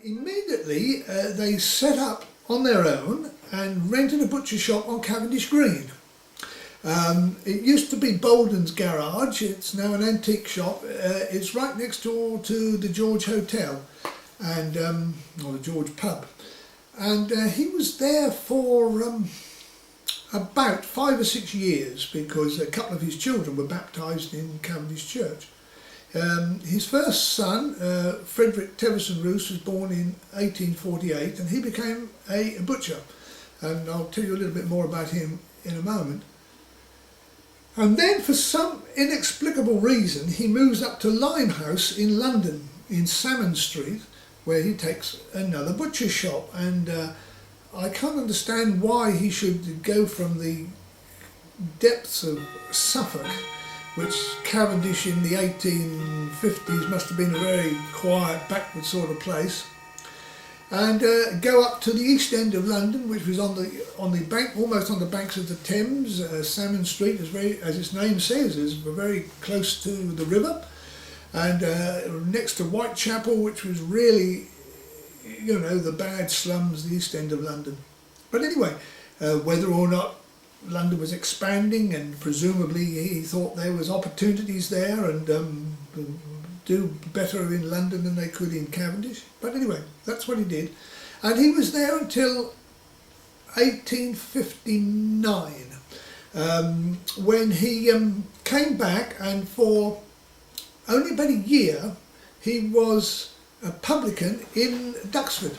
Immediately they set up on their own and rented a butcher shop on Cavendish Green. It used to be Bolden's garage. It's now an antique shop. It's right next door to the George Hotel and or the George Pub, and he was there for about 5 or 6 years because a couple of his children were baptised in Cavendish Church. His first son, Frederick Teverson Ruse, was born in 1848, and he became a butcher, and I'll tell you a little bit more about him in a moment. And then for some inexplicable reason he moves up to Limehouse in London, in Salmon Street, where he takes another butcher shop, and I can't understand why he should go from the depths of Suffolk, which Cavendish in the 1850s must have been a very quiet, backward sort of place, and go up to the east end of London, which was on the bank, almost on the banks of the Thames. Salmon Street is very, as its name says, is very close to the river, and next to Whitechapel, which was really, you know, the bad slums, the east end of London. But anyway, whether or not London was expanding, and presumably he thought there was opportunities there and do better in London than they could in Cavendish. But anyway, that's what he did, and he was there until 1859, when he came back, and for only about a year he was a publican in Duxford.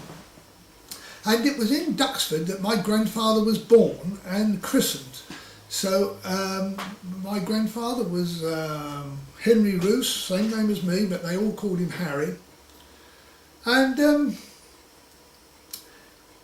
And it was in Duxford that my grandfather was born and christened. So my grandfather was Henry Ruse, same name as me, but they all called him Harry. And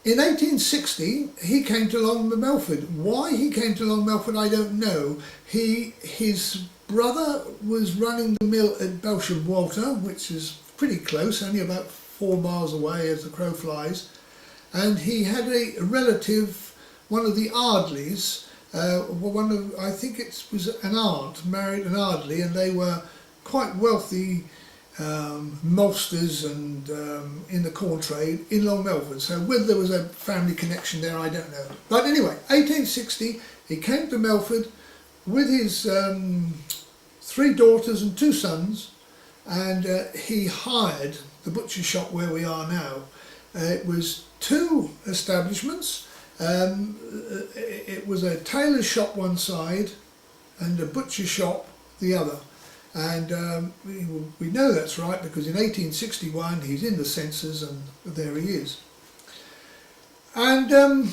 in 1860 he came to Long Melford. Why he came to Long Melford I don't know. His brother was running the mill at Saffron Walden, which is pretty close, only about 4 miles away as the crow flies. And he had a relative, one of the Ardleys, I think it was an aunt, married an Ardley, and they were quite wealthy maltsters and in the corn trade in Long Melford. So whether there was a family connection there, I don't know. But anyway, 1860, he came to Melford with his 3 daughters and 2 sons, and he hired the butcher shop where we are now. It was 2 establishments. It was a tailor's shop one side and a butcher shop the other, and we know that's right because in 1861 he's in the census, and there he is. And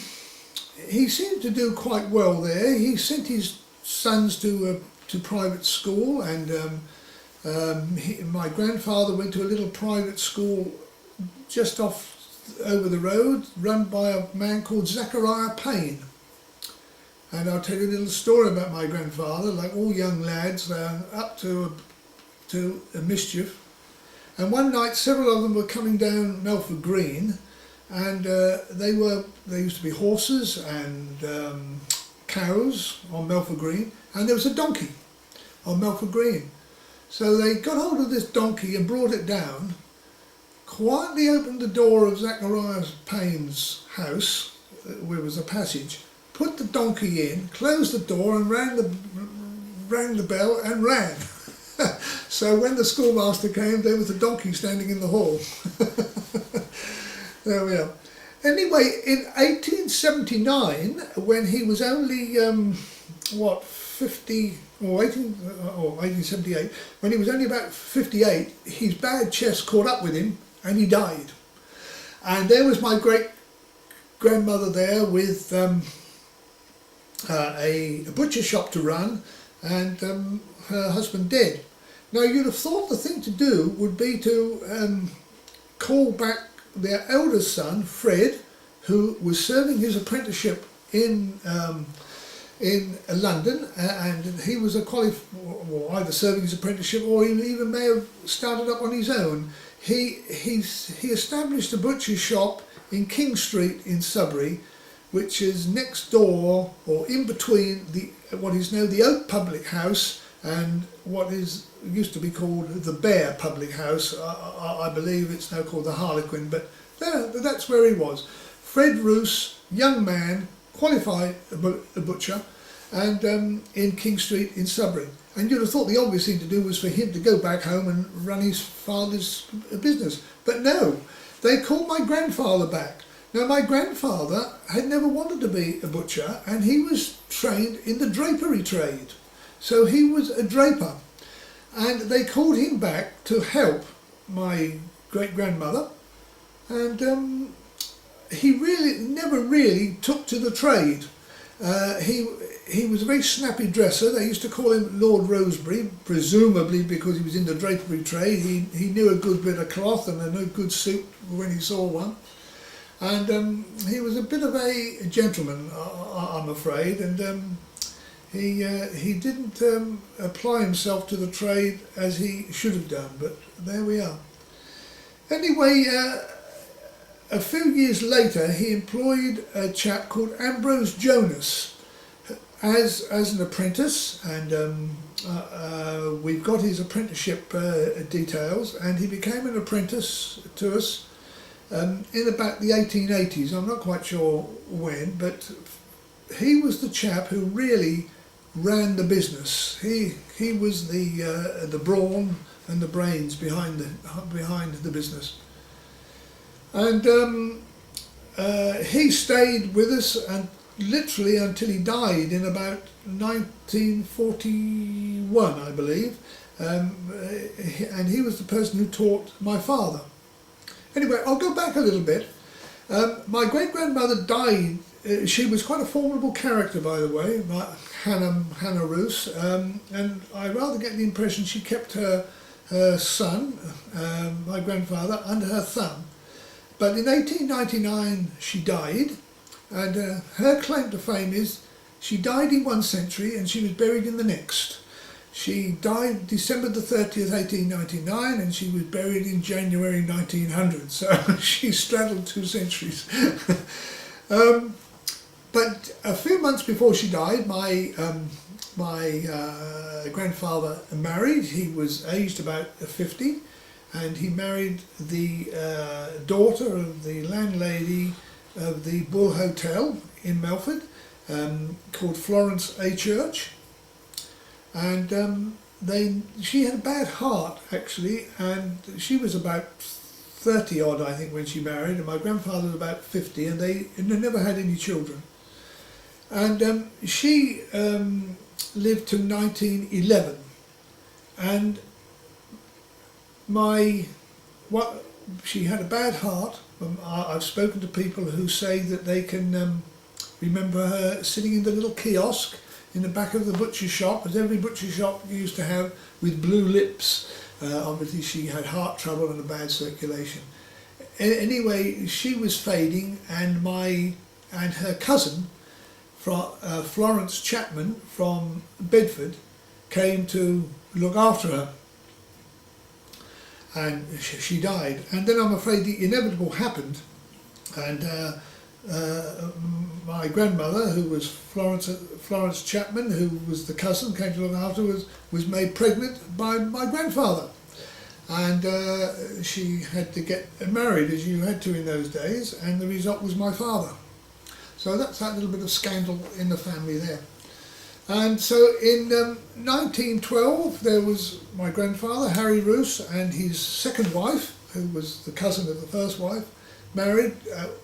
he seemed to do quite well there. He sent his sons to private school, and my grandfather went to a little private school just off over the road, run by a man called Zachariah Payne. And I'll tell you a little story about my grandfather. Like all young lads, up to a mischief. And one night several of them were coming down Melford Green, and they used to be horses and cows on Melford Green, and there was a donkey on Melford Green. So they got hold of this donkey and brought it down, quietly opened the door of Zachariah Payne's house, where was a passage, put the donkey in, closed the door and rang the bell and ran. So when the schoolmaster came, there was the donkey standing in the hall. There we are. Anyway, in 1879, when he was only, 50, or 1878, when he was only about 58, his bad chest caught up with him and he died. And there was my great-grandmother there with a butcher shop to run, and her husband dead. Now you'd have thought the thing to do would be to call back their eldest son, Fred, who was serving his apprenticeship in London, and he was either serving his apprenticeship or he even may have started up on his own. He established a butcher shop in King Street in Sudbury, which is next door or in between what is now the Oak Public House and what used to be called the Bear public house. I believe it's now called the Harlequin, but that's where he was. Fred Ruse, young man, qualified a butcher, and in King Street in Sudbury. And you'd have thought the obvious thing to do was for him to go back home and run his father's business. But no, they called my grandfather back. Now, my grandfather had never wanted to be a butcher, and he was trained in the drapery trade. So he was a draper. And they called him back to help my great-grandmother. And he really never really took to the trade. He was a very snappy dresser. They used to call him Lord Rosebery, presumably because he was in the drapery trade. He knew a good bit of cloth and a good suit when he saw one. And he was a bit of a gentleman, I'm afraid, and he didn't apply himself to the trade as he should have done, but there we are. Anyway, a few years later he employed a chap called Ambrose Jonas as an apprentice, and we've got his apprenticeship details, and he became an apprentice to us in about the 1880s. I'm not quite sure when, but he was the chap who really ran the business. He was the brawn and the brains behind the business. And he stayed with us and literally until he died in about 1941, I believe. And he was the person who taught my father. Anyway, I'll go back a little bit. My great-grandmother died. She was quite a formidable character, by the way, Hannah Ruse, and I rather get the impression she kept her son, my grandfather, under her thumb. But in 1899 she died, and her claim to fame is she died in one century and she was buried in the next. She died December the 30th, 1899, and she was buried in January 1900, so she straddled 2 centuries. But a few months before she died, my grandfather married. He was aged about 50, and he married the daughter of the landlady of the Bull Hotel in Melford, called Florence A. Church. And she had a bad heart, actually, and she was about 30 odd, I think, when she married, and my grandfather was about 50, and they never had any children. And she lived to 1911, and she had a bad heart. I've spoken to people who say that they can remember her sitting in the little kiosk in the back of the butcher shop, as every butcher shop used to have, with blue lips. Obviously she had heart trouble and a bad circulation. Anyway, she was fading, and her cousin, Florence Chapman from Bedford, came to look after her, and she died. And then I'm afraid the inevitable happened, and my grandmother, who was Florence Chapman, who was the cousin, came to look after, was made pregnant by my grandfather, and she had to get married, as you had to in those days, and the result was my father. So that's that little bit of scandal in the family there. And so in 1912 there was my grandfather, Harry Ruse, and his second wife, who was the cousin of the first wife, married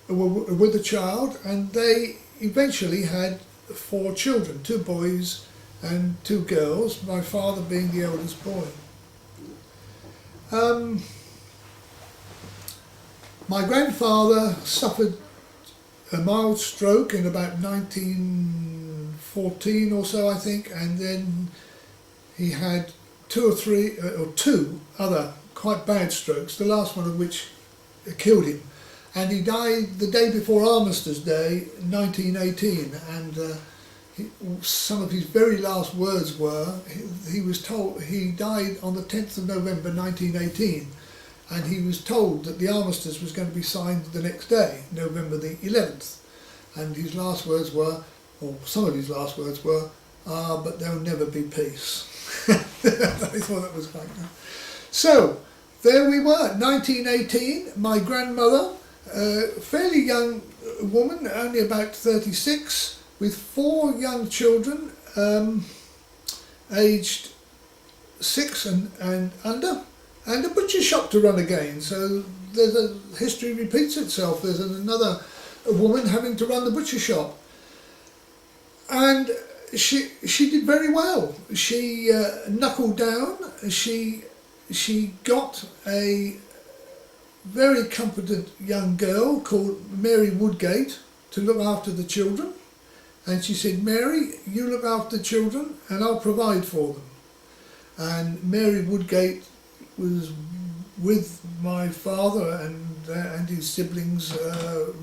with a child, and they eventually had 4 children, 2 boys and 2 girls, my father being the eldest boy. My grandfather suffered a mild stroke in about 1914 or so, I think, and then he had 2 other quite bad strokes, the last one of which killed him. And he died the day before Armistice Day, 1918, and some of his very last words were, he was told, he died on the 10th of November 1918, and he was told that the armistice was going to be signed the next day, November the 11th, and his last words were, or some of his last words were, but there'll never be peace. I thought that was quite good. So, there we were, 1918, my grandmother, fairly young woman, only about 36, with 4 young children, aged 6 and under, and a butcher shop to run again. So history repeats itself. There's another woman having to run the butcher shop. And she did very well. She knuckled down. She got a very competent young girl called Mary Woodgate to look after the children. And she said, "Mary, you look after the children and I'll provide for them." And Mary Woodgate was with my father and his siblings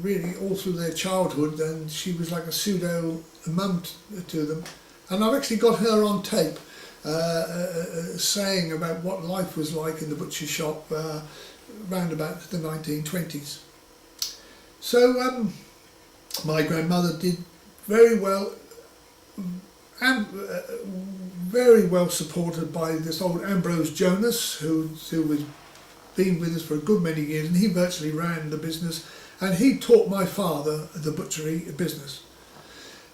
really all through their childhood, and she was like a pseudo mum to them. And I've actually got her on tape saying about what life was like in the butcher shop round about the 1920s. So my grandmother did very well, and very well supported by this old Ambrose Jonas, who was been with us for a good many years, and he virtually ran the business, and he taught my father the butchery business.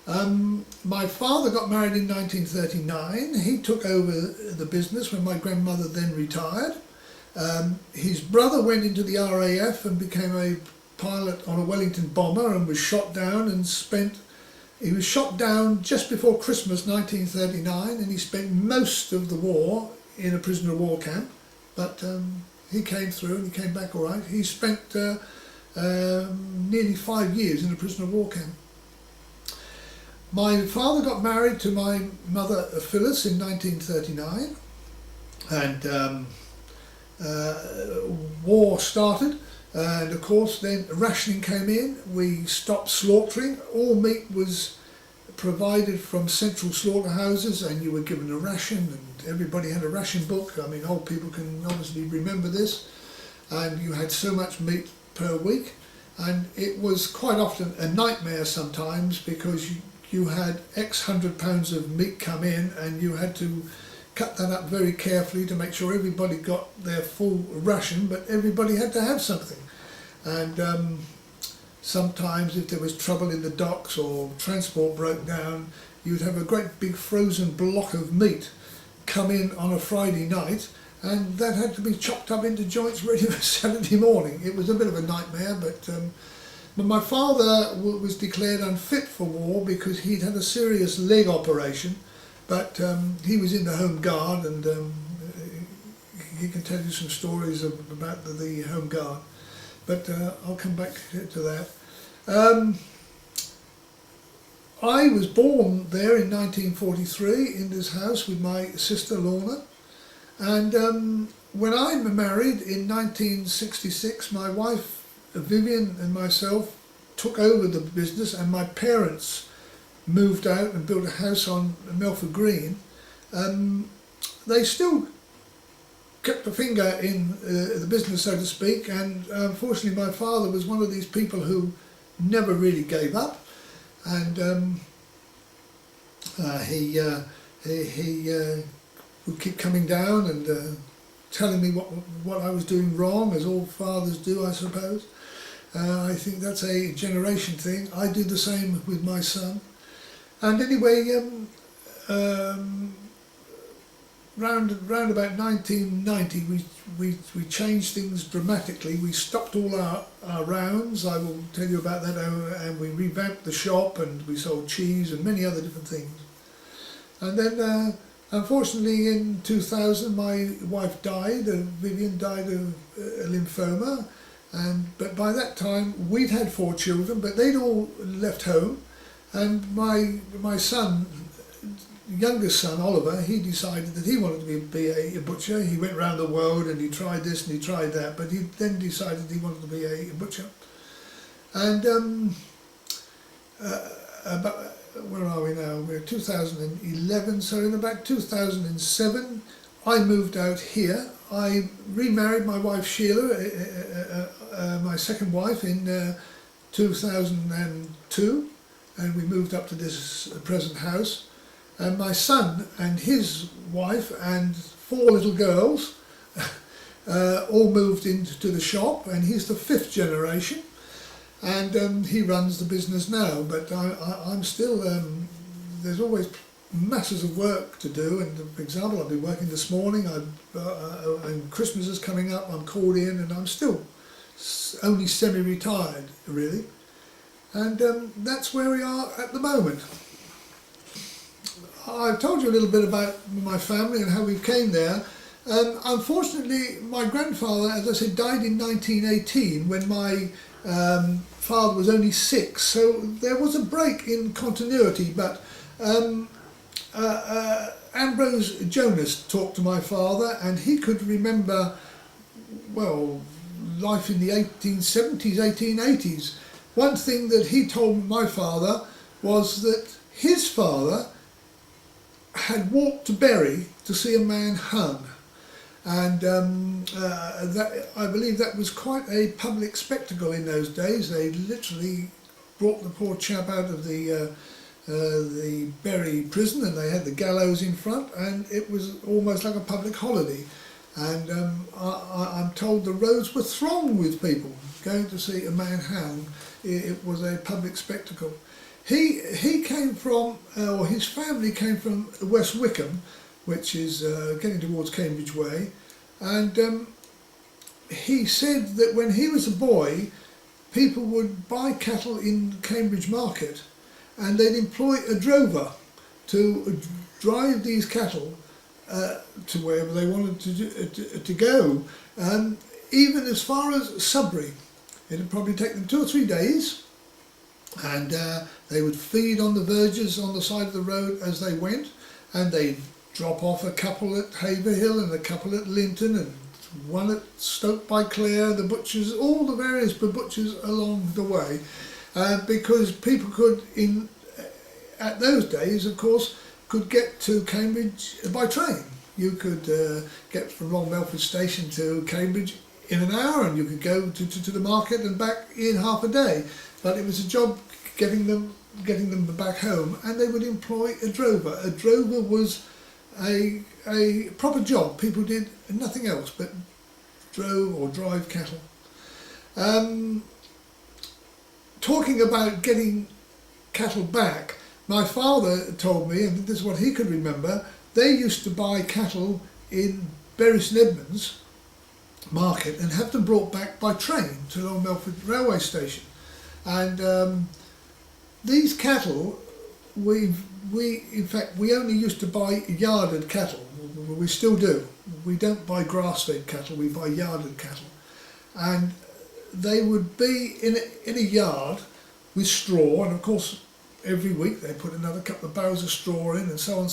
My father got married in 1939. He took over the business when my grandmother then retired. His brother went into the RAF and became a pilot on a Wellington bomber and was shot down and he was shot down just before Christmas 1939, and he spent most of the war in a prisoner of war camp, but he came through and he came back all right. He spent nearly 5 years in a prisoner of war camp. My father got married to my mother Phyllis in 1939, and war started, and of course then rationing came in. We stopped slaughtering. All meat was provided from central slaughterhouses, and you were given a ration, and everybody had a ration book. I mean, old people can obviously remember this, and you had so much meat per week, and it was quite often a nightmare sometimes, because you had X £100 of meat come in, and you had to cut that up very carefully to make sure everybody got their full ration, but everybody had to have something. And sometimes if there was trouble in the docks or transport broke down, you'd have a great big frozen block of meat come in on a Friday night, and that had to be chopped up into joints ready for Saturday morning. It was a bit of a nightmare, but my father was declared unfit for war because he'd had a serious leg operation, but he was in the Home Guard, and he can tell you some stories about the Home Guard, but I'll come back to that. I was born there in 1943 in this house with my sister Lorna, and when I married in 1966, my wife Vivian and myself took over the business, and my parents moved out and built a house on Melford Green. They still kept a finger in the business, so to speak, and unfortunately my father was one of these people who never really gave up, and he would keep coming down and telling me what I was doing wrong, as all fathers do, I suppose. I think that's a generation thing. I do the same with my son. And anyway, round about 1990, we changed things dramatically. We stopped all our rounds. I will tell you about that. And we revamped the shop, and we sold cheese and many other different things. And then, unfortunately, in 2000, my wife died. Vivian died of lymphoma. But by that time, we'd had 4 children, but they'd all left home. And my son, youngest son, Oliver, he decided that he wanted to be a butcher. He went around the world and he tried this and he tried that, but he then decided he wanted to be a butcher. And about, where are we now? We're 2011, so in about 2007, I moved out here. I remarried my wife Sheila, my second wife, in 2002, and we moved up to this present house. and my son and his wife and 4 little girls all moved into the shop, and he's the 5th generation, and he runs the business now. But I'm still, there's always masses of work to do, and for example, I've been working this morning, and Christmas is coming up, I'm called in, and I'm still only semi-retired really, and that's where we are at the moment. I've told you a little bit about my family and how we came there. Unfortunately, my grandfather, as I said, died in 1918 when my father was only 6, so there was a break in continuity, but Ambrose Jonas talked to my father, and he could remember, well, life in the 1870s, 1880s. One thing that he told my father was that his father had walked to Bury to see a man hung, and that, I believe that was quite a public spectacle in those days. They literally brought the poor chap out of the Bury prison, and they had the gallows in front, and it was almost like a public holiday. And I'm told the roads were thronged with people going to see a man hung. It was a public spectacle. He came from, or his family came from West Wickham, which is getting towards Cambridge Way, and he said that when he was a boy, people would buy cattle in Cambridge Market, and they'd employ a drover to drive these cattle to wherever they wanted to go, even as far as Sudbury. It would probably take them 2 or 3 days, and they would feed on the verges on the side of the road as they went, and they'd drop off a couple at Haverhill and a couple at Linton and one at Stoke by Clare, the butchers, all the various butchers along the way, because people could, at those days of course, could get to Cambridge by train. You could get from Long Melford Station to Cambridge in an hour, and you could go to the market and back in half a day. But it was a job getting them back home, and they would employ a drover. A drover was a proper job. People did nothing else but drove or drive cattle. Talking about getting cattle back, my father told me, and this is what he could remember, they used to buy cattle in Bury St Edmunds Market and have them brought back by train to Long Melford railway station. And these cattle, in fact, we only used to buy yarded cattle. We still do. We don't buy grass-fed cattle, we buy yarded cattle. And they would be in a yard with straw, and of course every week they put another couple of barrels of straw in, and so on,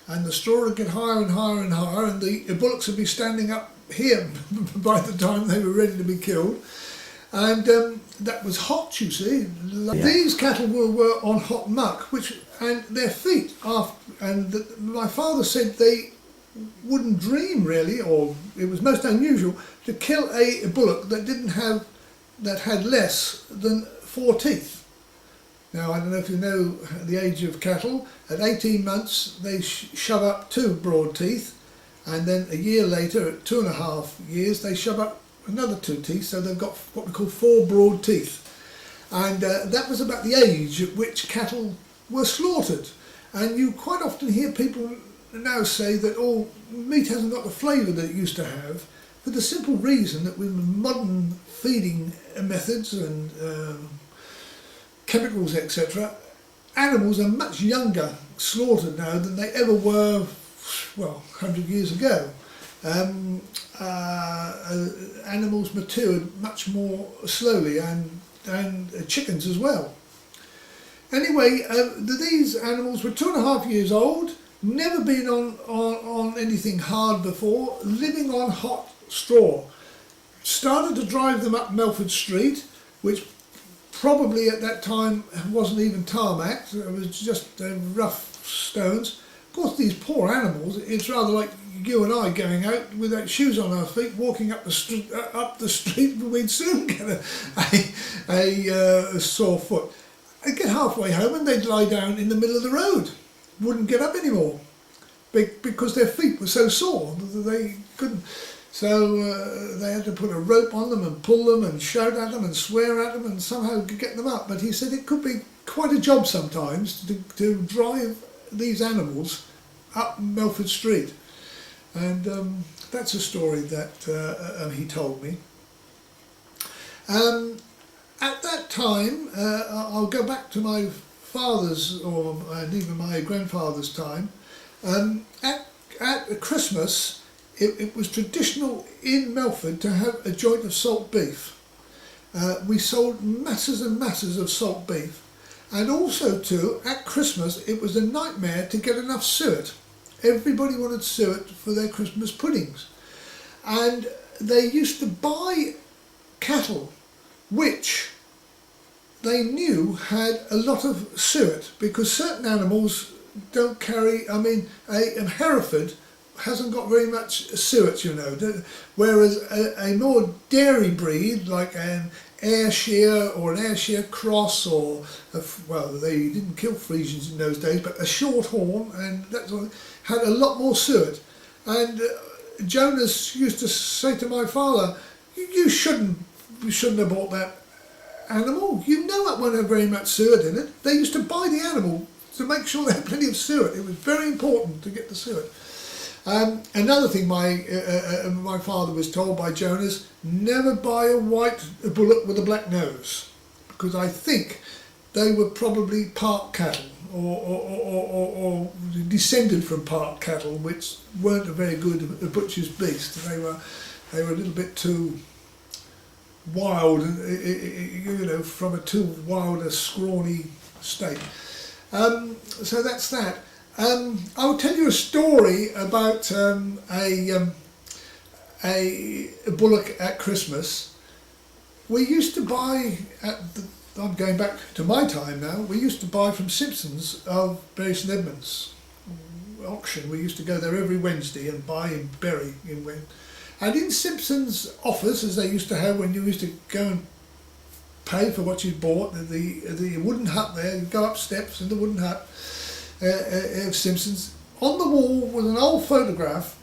and the straw would get higher and higher and higher, and the bullocks would be standing up here by the time they were ready to be killed. And that was hot, you see. Yeah. These cattle were on hot muck, and their feet, my father said they wouldn't dream really, or it was most unusual, to kill a bullock that had less than 4 teeth. Now, I don't know if you know the age of cattle. At 18 months they shove up 2 broad teeth, and then a year later, at 2.5 years, they shove up another 2 teeth, so they've got what we call 4 broad teeth. And that was about the age at which cattle were slaughtered. And you quite often hear people now say that, oh, meat hasn't got the flavour that it used to have, for the simple reason that with modern feeding methods and chemicals, etc., animals are much younger slaughtered now than they ever were, well, 100 years ago. Animals matured much more slowly, and chickens as well. Anyway, these animals were 2.5 years old, never been on anything hard before, living on hot straw. Started to drive them up Melford Street, which probably at that time wasn't even tarmac, it was just rough stones. Of course, these poor animals, it's rather like you and I going out without shoes on our feet, walking up the street, we'd soon get a sore foot. I'd get halfway home and they'd lie down in the middle of the road. wouldn't get up anymore because their feet were so sore that they couldn't. So they had to put a rope on them and pull them and shout at them and swear at them and somehow get them up. But he said it could be quite a job sometimes to drive these animals up Melford Street. And that's a story that he told me. At that time, I'll go back to my father's and even my grandfather's time. At Christmas, it was traditional in Melford to have a joint of salt beef. We sold masses and masses of salt beef, and also too at Christmas it was a nightmare to get enough suet. Everybody wanted suet for their Christmas puddings, and they used to buy cattle which they knew had a lot of suet, because certain animals don't carry, a Hereford hasn't got very much suet, you know, whereas a more dairy breed like an Ayrshire or an Ayrshire cross, or they didn't kill Friesians in those days, but a shorthorn and that sort of, had a lot more suet. And Jonas used to say to my father, you shouldn't have bought that animal. You know it won't have very much suet in it. They used to buy the animal to make sure they had plenty of suet. It was very important to get the suet. Another thing my father was told by Jonas, never buy a white bullock with a black nose, because I think they were probably park cattle or descended from park cattle, which weren't a very good butcher's beast. They were a little bit too wild, you know, from a too wild, a scrawny state. So that's that. I'll tell you a story about a bullock at Christmas. We used to buy, I'm going back to my time now, we used to buy from Simpsons of Bury St Edmunds auction. We used to go there every Wednesday and buy in Bury. And in Simpson's office, as they used to have when you used to go and pay for what you bought, the wooden hut there, you go up steps in the wooden hut of Simpson's. On the wall was an old photograph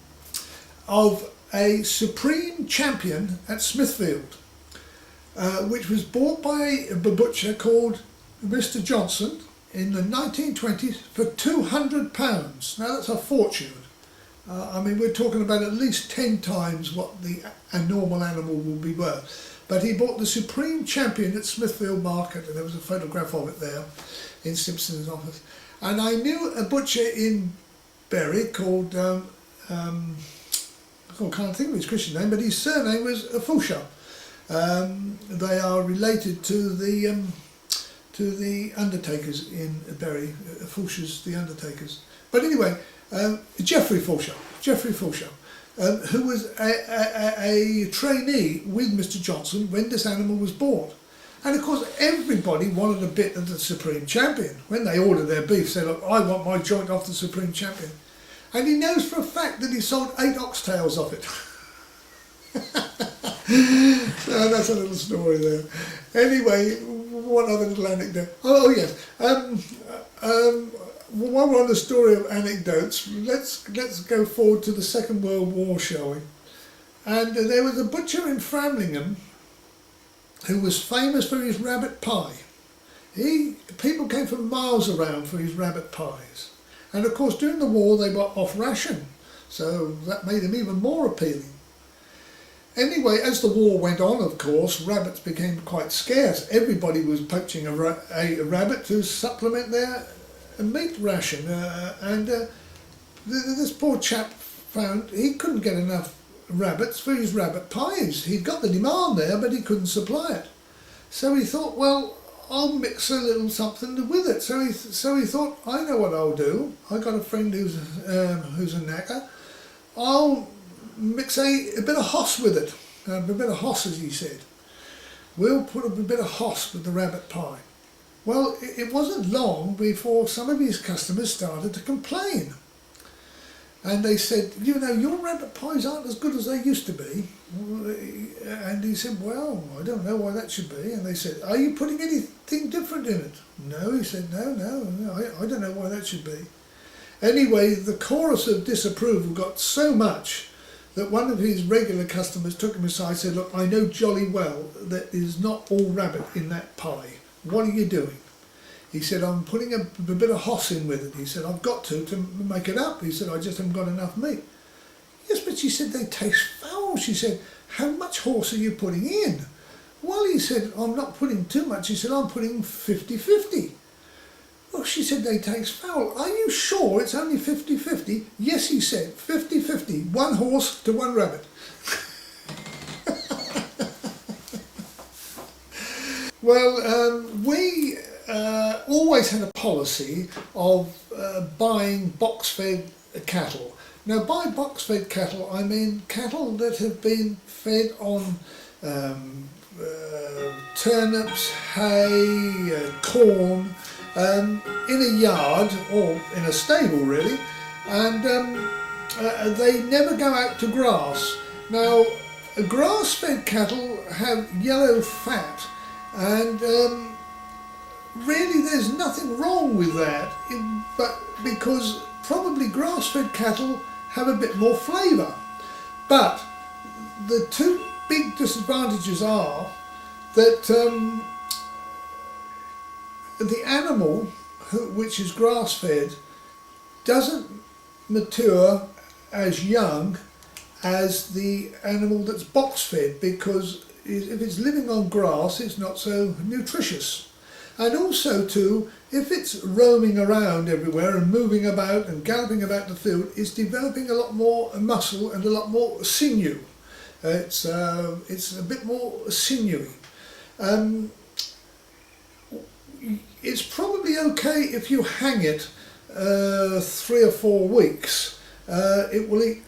of a supreme champion at Smithfield, which was bought by a butcher called Mr. Johnson in the 1920s for £200. Now that's a fortune. We're talking about at least 10 times what a normal animal will be worth. But he bought the supreme champion at Smithfield Market, and there was a photograph of it there in Simpson's office. And I knew a butcher in Bury called, I can't think of his Christian name, but his surname was Fulsha. They are related to the undertakers in Bury. Fulsha's the undertakers. But anyway, Geoffrey Fulsha, who was a trainee with Mr. Johnson when this animal was bought. And of course everybody wanted a bit of the Supreme Champion. When they ordered their beef, they said, look, I want my joint off the Supreme Champion. And he knows for a fact that he sold 8 oxtails of it. So that's a little story there. Anyway, one other little anecdote. Oh yes. While we're on the story of anecdotes, let's go forward to the Second World War, shall we? And there was a butcher in Framlingham who was famous for his rabbit pie. People came from miles around for his rabbit pies. And of course during the war they were off ration, so that made him even more appealing. Anyway, as the war went on, of course, rabbits became quite scarce. Everybody was poaching a rabbit to supplement their meat ration, this poor chap found he couldn't get enough rabbits for his rabbit pies. He'd got the demand there, but he couldn't supply it. So he thought, well, I'll mix a little something with it. So he thought, I know what I'll do. I got a friend who's a knacker. I'll mix a bit of hoss with it. A bit of hoss, as he said. We'll put a bit of hoss with the rabbit pie. Well, it wasn't long before some of his customers started to complain. And they said, you know, your rabbit pies aren't as good as they used to be. And he said, well, I don't know why that should be. And they said, are you putting anything different in it? No, he said, no, I don't know why that should be. Anyway, the chorus of disapproval got so much that one of his regular customers took him aside and said, "Look, I know jolly well that there's not all rabbit in that pie. What are you doing?" He said, "I'm putting a bit of hoss in with it." He said, "I've got to make it up." He said, "I just haven't got enough meat." "Yes, but," she said, "they taste foul." She said, "How much horse are you putting in?" "Well," he said, "I'm not putting too much." He said, "I'm putting 50-50. "Well," she said, "they taste foul." "Are you sure it's only 50-50? "Yes," he said, 50-50, one horse to one rabbit." Well, we always had a policy of buying box-fed cattle. Now, by box-fed cattle, I mean cattle that have been fed on turnips, hay, corn, in a yard or in a stable really, and they never go out to grass. Now, grass-fed cattle have yellow fat, and really there's nothing wrong with that, but because probably grass-fed cattle have a bit more flavour. But the two big disadvantages are that the animal, which is grass-fed, doesn't mature as young as the animal that's box-fed, because if it's living on grass, it's not so nutritious. And also too, if it's roaming around everywhere and moving about and galloping about the field, it's developing a lot more muscle and a lot more sinew. It's a bit more sinewy. It's probably okay if you hang it 3 or 4 weeks. It will eat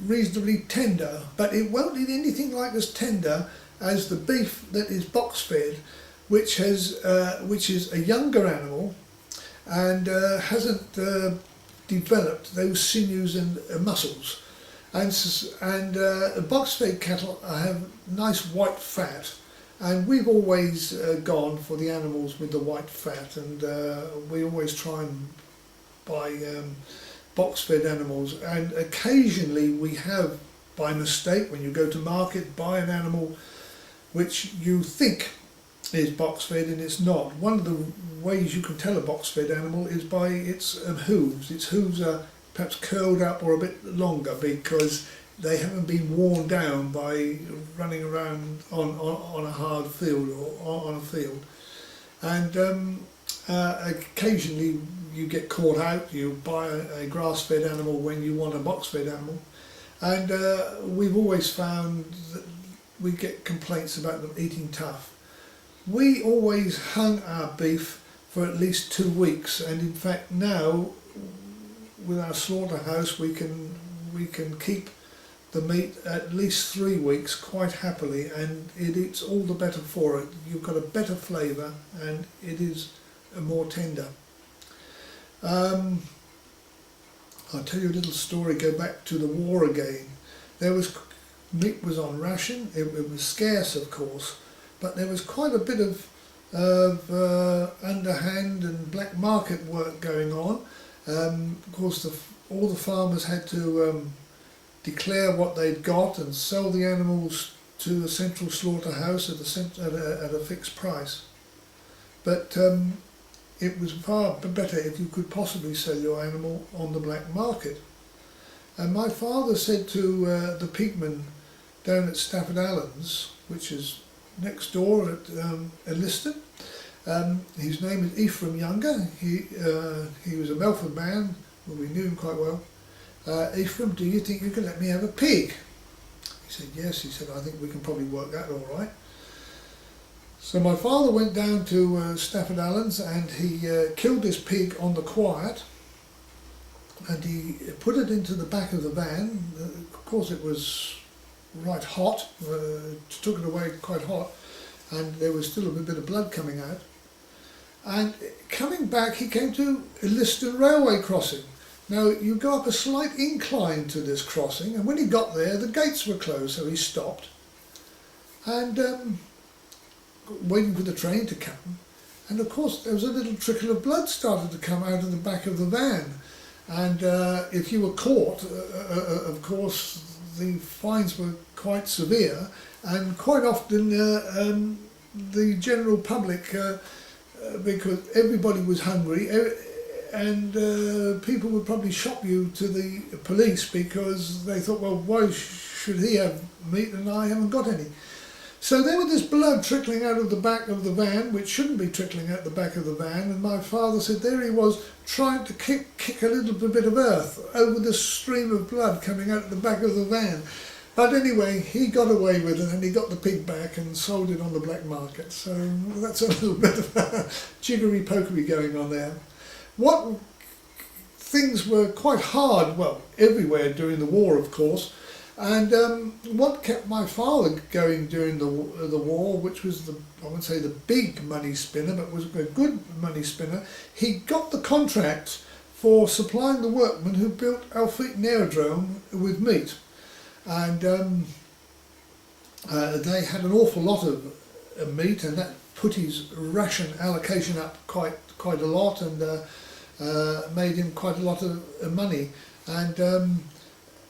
reasonably tender, but it won't eat anything like as tender as the beef that is box-fed, which is a younger animal and hasn't developed those sinews and muscles. And box-fed cattle have nice white fat, and we've always gone for the animals with the white fat, and we always try and buy box-fed animals. And occasionally we have, by mistake, when you go to market, buy an animal which you think is box-fed and it's not. One of the ways you can tell a box-fed animal is by its hooves. Its hooves are perhaps curled up or a bit longer because they haven't been worn down by running around on a hard field or on a field. And occasionally you get caught out, you buy a grass-fed animal when you want a box-fed animal, and we've always found that we get complaints about them eating tough. We always hung our beef for at least 2 weeks, and in fact now with our slaughterhouse we can keep the meat at least 3 weeks quite happily, and it eats all the better for it. You've got a better flavour and it is more tender. I'll tell you a little story, go back to the war again. Meat was on ration, it was scarce of course, but there was quite a bit of underhand and black market work going on. Of course all the farmers had to declare what they'd got and sell the animals to the central slaughterhouse at a fixed price. But it was far better if you could possibly sell your animal on the black market. And my father said to the pigman down at Stafford Allen's, which is next door at Liston, his name is Ephraim Younger. He was a Melford man, well, we knew him quite well. "Ephraim, do you think you can let me have a pig?" He said, "Yes." He said, "I think we can probably work that all right." So my father went down to Stafford Allen's and he killed this pig on the quiet, and he put it into the back of the van. Of course it was right hot, took it away quite hot, and there was still a bit of blood coming out. And coming back he came to Liston railway crossing. Now you go up a slight incline to this crossing, and when he got there the gates were closed, so he stopped and waiting for the train to come, and of course there was a little trickle of blood started to come out of the back of the van, and if you were caught, of course, the fines were quite severe, and quite often the general public, because everybody was hungry, and people would probably shop you to the police because they thought, well, why should he have meat and I haven't got any? So there was this blood trickling out of the back of the van, which shouldn't be trickling out the back of the van, and my father said there he was trying to kick a little bit of earth over the stream of blood coming out of the back of the van. But anyway, he got away with it, and he got the pig back and sold it on the black market. So that's a little bit of jiggery-pokery going on there. What things were quite hard, well, everywhere during the war, of course, and what kept my father going during the war, which was I wouldn't say the big money spinner, but was a good money spinner, he got the contract for supplying the workmen who built Alfeton Aerodrome with meat. And they had an awful lot of meat, and that put his ration allocation up quite a lot, and made him quite a lot of money. And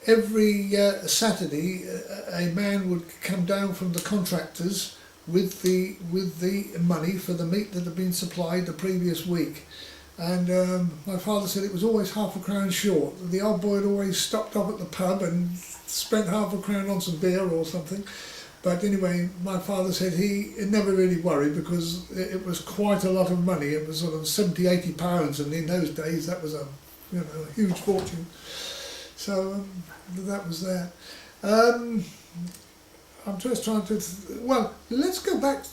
every Saturday, a man would come down from the contractors with the money for the meat that had been supplied the previous week. And my father said it was always half a crown short. The old boy had always stopped off at the pub and spent half a crown on some beer or something. But anyway, my father said he never really worried because it was quite a lot of money. It was sort of 70, 80 pounds, and in those days that was a huge fortune. So that was that. I'm just trying to, well, let's go back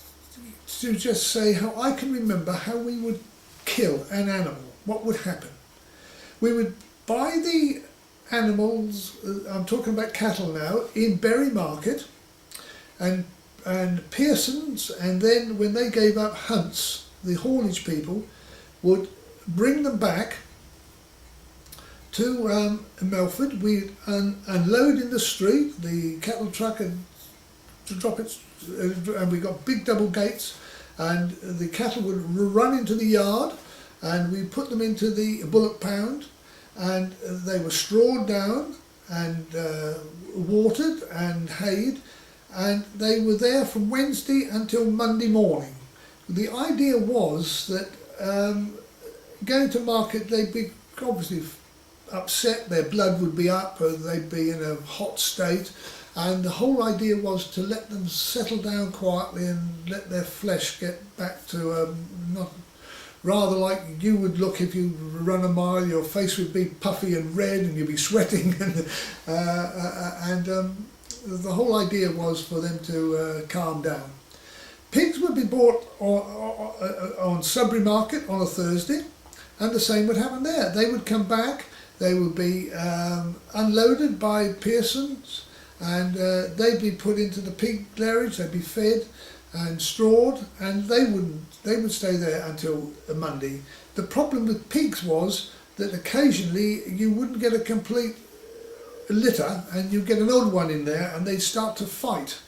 to just say how I can remember how we would kill an animal. What would happen? We would buy the animals, I'm talking about cattle now, in Bury Market and Pearson's, and then when they gave up hunts, the haulage people would bring them back to Melford. We'd unload in the street, the cattle truck and to drop it, and we got big double gates, and the cattle would run into the yard, and we put them into the bullock pound, and they were strawed down and watered and hayed, and they were there from Wednesday until Monday morning. The idea was that going to market, they'd be obviously upset, their blood would be up, they'd be in a hot state, and the whole idea was to let them settle down quietly and let their flesh get back to not rather like you would look if you run a mile. Your face would be puffy and red and you'd be sweating, and the whole idea was for them to calm down. Pigs would be bought on Sudbury Market on a Thursday, and the same would happen there. They would come back, they would be unloaded by Pearson's, and they'd be put into the pig lairage, they'd be fed and strawed, and they would stay there until Monday. The problem with pigs was that occasionally you wouldn't get a complete litter, and you'd get an odd one in there, and they'd start to fight.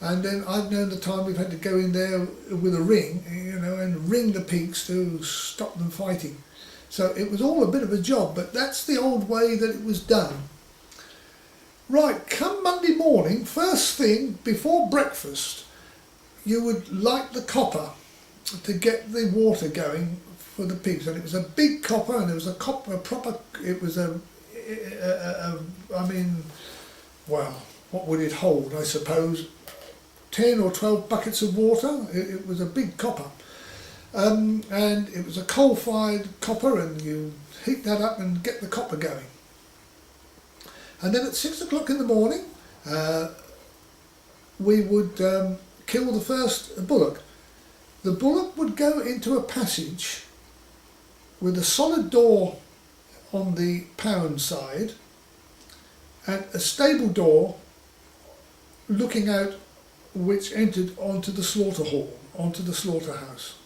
And then I've known the time we've had to go in there with a ring, and ring the pigs to stop them fighting. So it was all a bit of a job, but that's the old way that it was done. Right, come Monday morning, first thing, before breakfast, you would light the copper to get the water going for the pigs. And it was a big copper, and it was what would it hold? I suppose 10 or 12 buckets of water. It was a big copper. And it was a coal-fired copper, and you heat that up and get the copper going. And then at 6 o'clock in the morning, we would kill the first bullock. The bullock would go into a passage with a solid door on the pound side and a stable door looking out, which entered onto the slaughter hall, onto the slaughterhouse.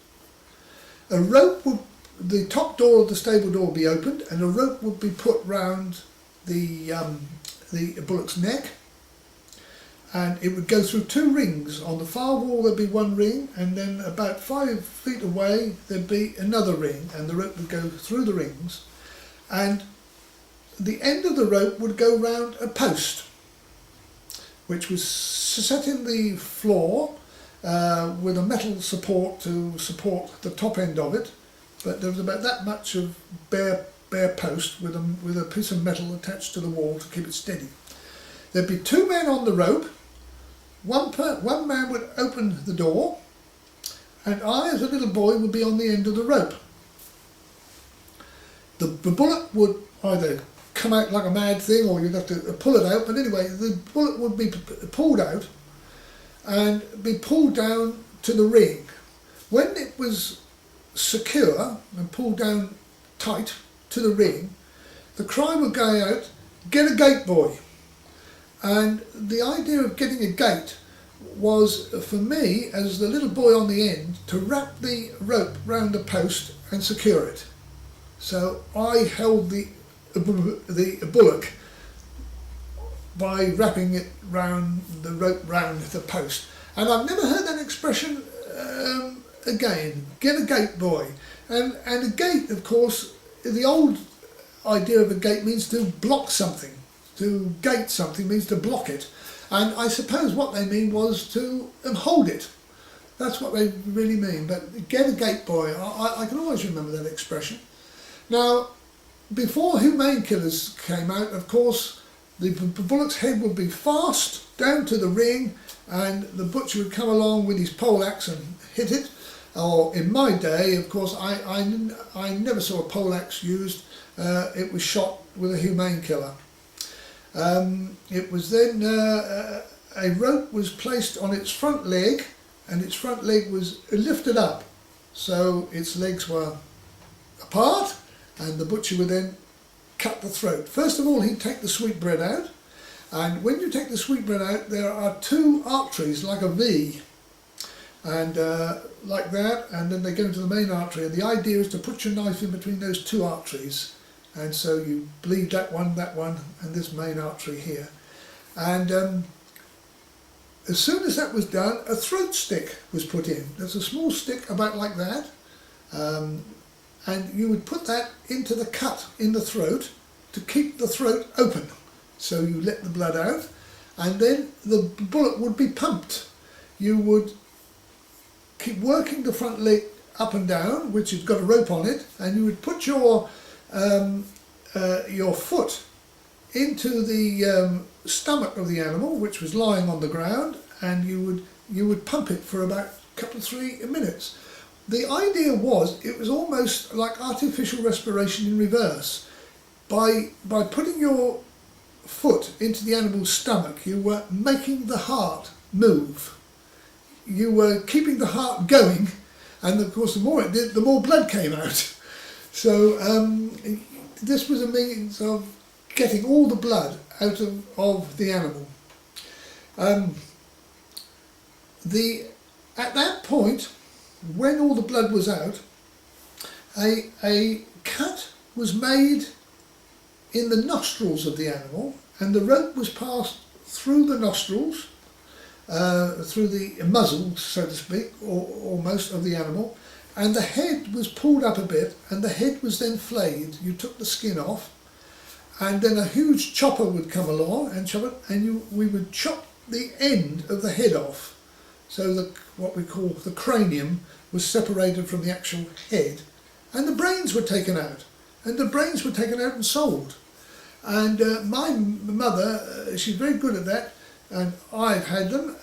A rope would, the top door of the stable door would be opened, and a rope would be put round the bullock's neck, and it would go through 2 rings. On the far wall there'd be 1 ring, and then about 5 feet away there'd be another ring, and the rope would go through the rings. And the end of the rope would go round a post, which was set in the floor with a metal support to support the top end of it, but there was about that much of bare post with a piece of metal attached to the wall to keep it steady. There'd be two men on the rope. One man would open the door, and I, as a little boy, would be on the end of the rope. The bullet would either come out like a mad thing, or you'd have to pull it out, but anyway, the bullet would be pulled out and be pulled down to the ring. When it was secure and pulled down tight to the ring, the cry would go out, "Get a gate, boy." And the idea of getting a gate was, for me, as the little boy on the end, to wrap the rope round the post and secure it. So I held the bullock by wrapping it round the rope round the post. And I've never heard that expression again, "get a gate, boy." And a gate, of course, the old idea of a gate means to block something. To gate something means to block it. And I suppose what they mean was to hold it. That's what they really mean. But "get a gate, boy," I can always remember that expression. Now, before humane killers came out, of course, the bullock's head would be fast down to the ring, and the butcher would come along with his pole axe and hit it. Or in my day, of course, I never saw a pole axe used. It was shot with a humane killer. It was then a rope was placed on its front leg, and its front leg was lifted up, so its legs were apart, and the butcher would then cut the throat. First of all, he'd take the sweetbread out, and when you take the sweetbread out, there are two arteries like a V, and like that, and then they go into the main artery, and the idea is to put your knife in between those two arteries, and so you bleed that one, and this main artery here. And as soon as that was done, a throat stick was put in. There's a small stick about like that, and you would put that into the cut in the throat to keep the throat open. So you let the blood out, and then the bullet would be pumped. You would keep working the front leg up and down, which has got a rope on it, and you would put your foot into the stomach of the animal, which was lying on the ground, and you would pump it for about a couple of 3 minutes. The idea was it was almost like artificial respiration in reverse. By putting your foot into the animal's stomach, you were making the heart move. You were keeping the heart going, and of course the more it did, the more blood came out. So this was a means of getting all the blood out of the animal. At that point, when all the blood was out, a cut was made in the nostrils of the animal, and the rope was passed through the nostrils, through the muzzle, so to speak, or almost, of the animal, and the head was pulled up a bit, and the head was then flayed. You took the skin off, and then a huge chopper would come along and chop it, and we would chop the end of the head off. So what we call the cranium was separated from the actual head, and the brains were taken out, and sold. And my mother, she's very good at that, and I've had them.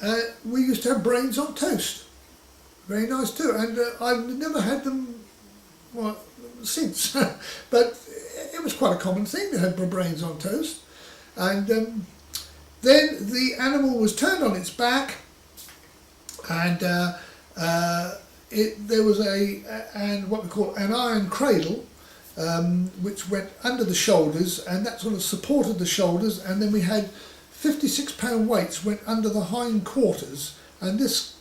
We used to have brains on toast, very nice too, and I've never had them since, but it was quite a common thing to have brains on toast. And then the animal was turned on its back, and there was what we call an iron cradle, which went under the shoulders, and that sort of supported the shoulders, and then we had 56-pound weights went under the hind quarters, and this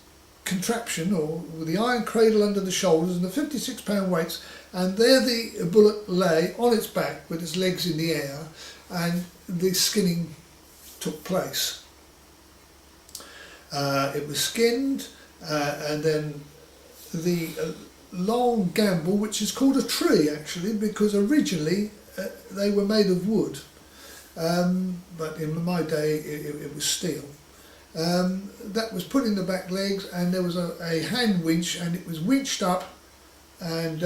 contraption, or with the iron cradle under the shoulders and the 56-pound weights, and there the bullock lay on its back with its legs in the air, and the skinning took place. It was skinned, and then the long gamble, which is called a tree actually, because originally they were made of wood, but in my day it was steel. That was put in the back legs, and there was a hand winch, and it was winched up, and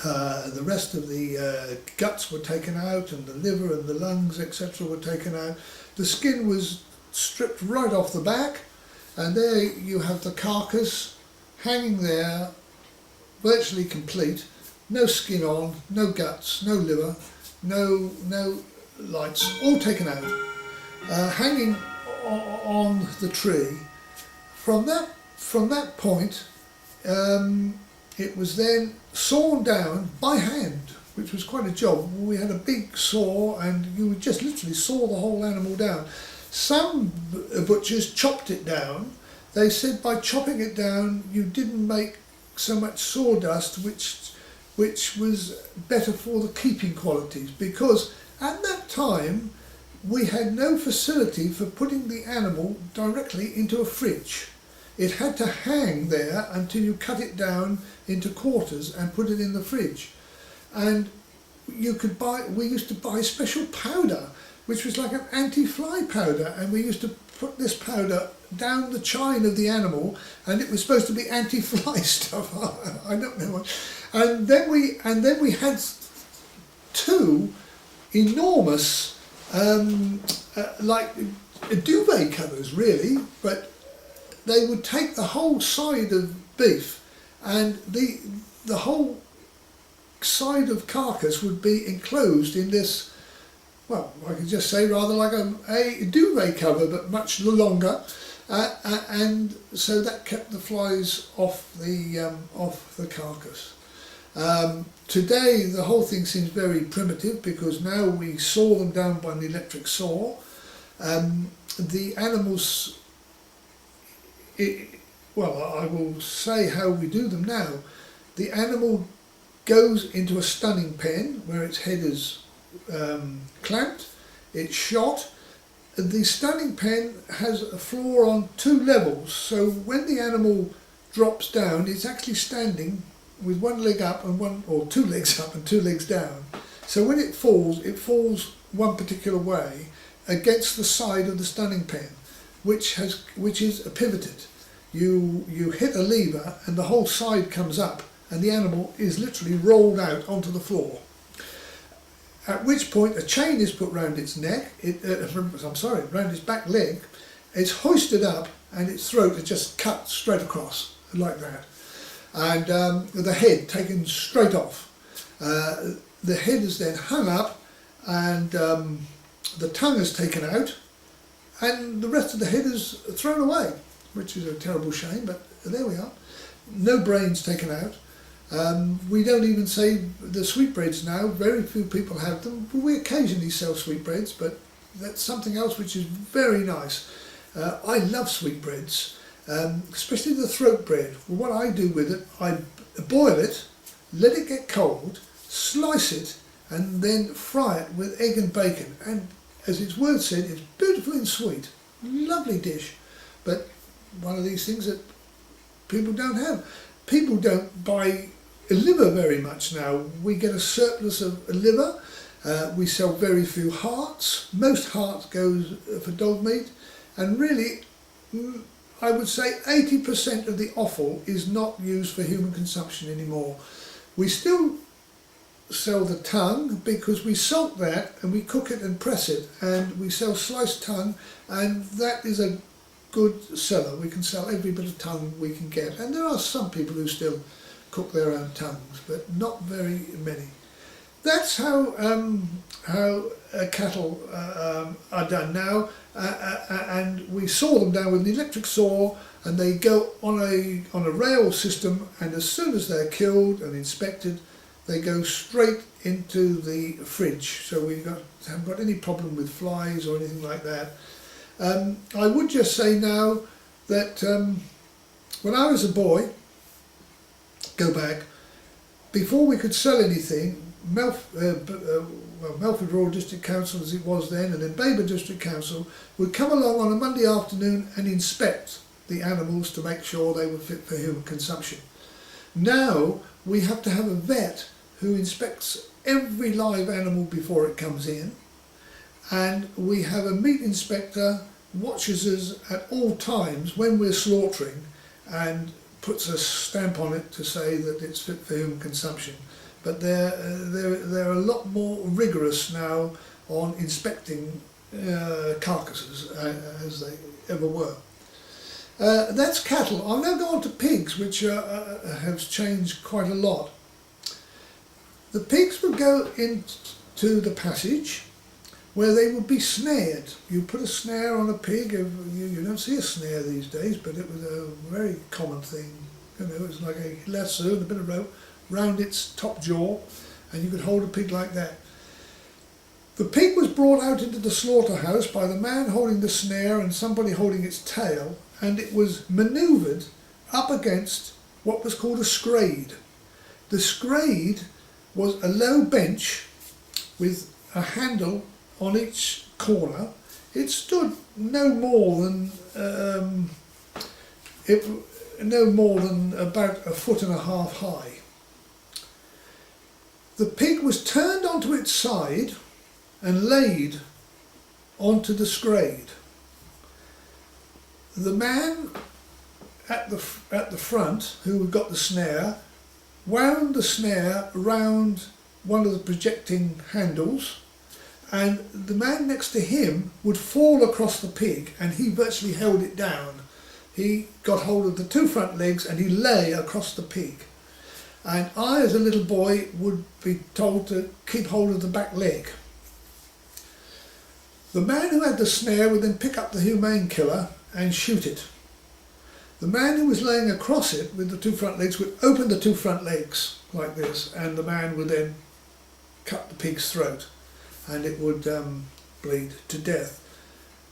the rest of the guts were taken out, and the liver and the lungs, etc. were taken out. The skin was stripped right off the back, and there you have the carcass hanging there, virtually complete, no skin on, no guts, no liver, no lights, all taken out, hanging on the tree. From that point, it was then sawn down by hand, which was quite a job. We had a big saw, and you would just literally saw the whole animal down. Some butchers chopped it down. They said by chopping it down you didn't make so much sawdust, which was better for the keeping qualities, because at that time we had no facility for putting the animal directly into a fridge. It had to hang there until you cut it down into quarters and put it in the fridge. And we used to buy special powder, which was like an anti-fly powder, and we used to put this powder down the chine of the animal, and it was supposed to be anti-fly stuff. I don't know what. And then we had two enormous like duvet covers, really, but they would take the whole side of beef, and the whole side of carcass would be enclosed in this, well, I could just say rather like a duvet cover, but much longer, and so that kept the flies off the carcass. Today the whole thing seems very primitive, because now we saw them down by an electric saw. The animals, well, I will say how we do them now. The animal goes into a stunning pen where its head is clamped, it's shot. The stunning pen has a floor on 2 levels, so when the animal drops down, it's actually standing with one leg up and or 2 legs up and 2 legs down. So when it falls one particular way against the side of the stunning pen, which is pivoted. You hit a lever and the whole side comes up, and the animal is literally rolled out onto the floor. At which point a chain is put round its neck, round its back leg. It's hoisted up, and its throat is just cut straight across like that, and the head taken straight off. The head is then hung up, and the tongue is taken out, and the rest of the head is thrown away, which is a terrible shame, but there we are. No brains taken out. We don't even say the sweetbreads now. Very few people have them. We occasionally sell sweetbreads, but that's something else which is very nice. I love sweetbreads, especially the throat bread. Well, what I do with it, I boil it, let it get cold, slice it, and then fry it with egg and bacon. And as its word said, it's beautiful and sweet. Lovely dish. But one of these things that people don't have. People don't buy liver very much now. We get a surplus of liver. We sell very few hearts. Most hearts goes for dog meat, and really I would say 80% of the offal is not used for human consumption anymore. We still sell the tongue because we salt that and we cook it and press it, and we sell sliced tongue, and that is a good seller. We can sell every bit of tongue we can get, and there are some people who still cook their own tongues, but not very many. That's how cattle are done now, and we saw them down with an electric saw, and they go on a rail system, and as soon as they're killed and inspected, they go straight into the fridge. So we haven't got any problem with flies or anything like that. I would just say now that when I was a boy, go back, before we could sell anything, Melford Rural District Council as it was then, and then Baber District Council would come along on a Monday afternoon and inspect the animals to make sure they were fit for human consumption. Now we have to have a vet who inspects every live animal before it comes in, and we have a meat inspector watches us at all times when we're slaughtering and puts a stamp on it to say that it's fit for human consumption. But they're a lot more rigorous now on inspecting carcasses as they ever were. That's cattle. I'll now go on to pigs, which have changed quite a lot. The pigs would go into the passage where they would be snared. You put a snare on a pig. You don't see a snare these days, but it was a very common thing. You know, it was like a lasso and a bit of rope round its top jaw, and you could hold a pig like that. The pig was brought out into the slaughterhouse by the man holding the snare and somebody holding its tail, and it was manoeuvred up against what was called a scrade. The scrade was a low bench with a handle on each corner. It stood no more than about 1.5 foot high. The pig was turned onto its side and laid onto the scrade. The man at the front, who got the snare, wound the snare round one of the projecting handles, and the man next to him would fall across the pig, and he virtually held it down. He got hold of the 2 front legs and he lay across the pig. And I, as a little boy, would be told to keep hold of the back leg. The man who had the snare would then pick up the humane killer and shoot it. The man who was laying across it with the 2 front legs would open the 2 front legs like this, and the man would then cut the pig's throat, and it would bleed to death.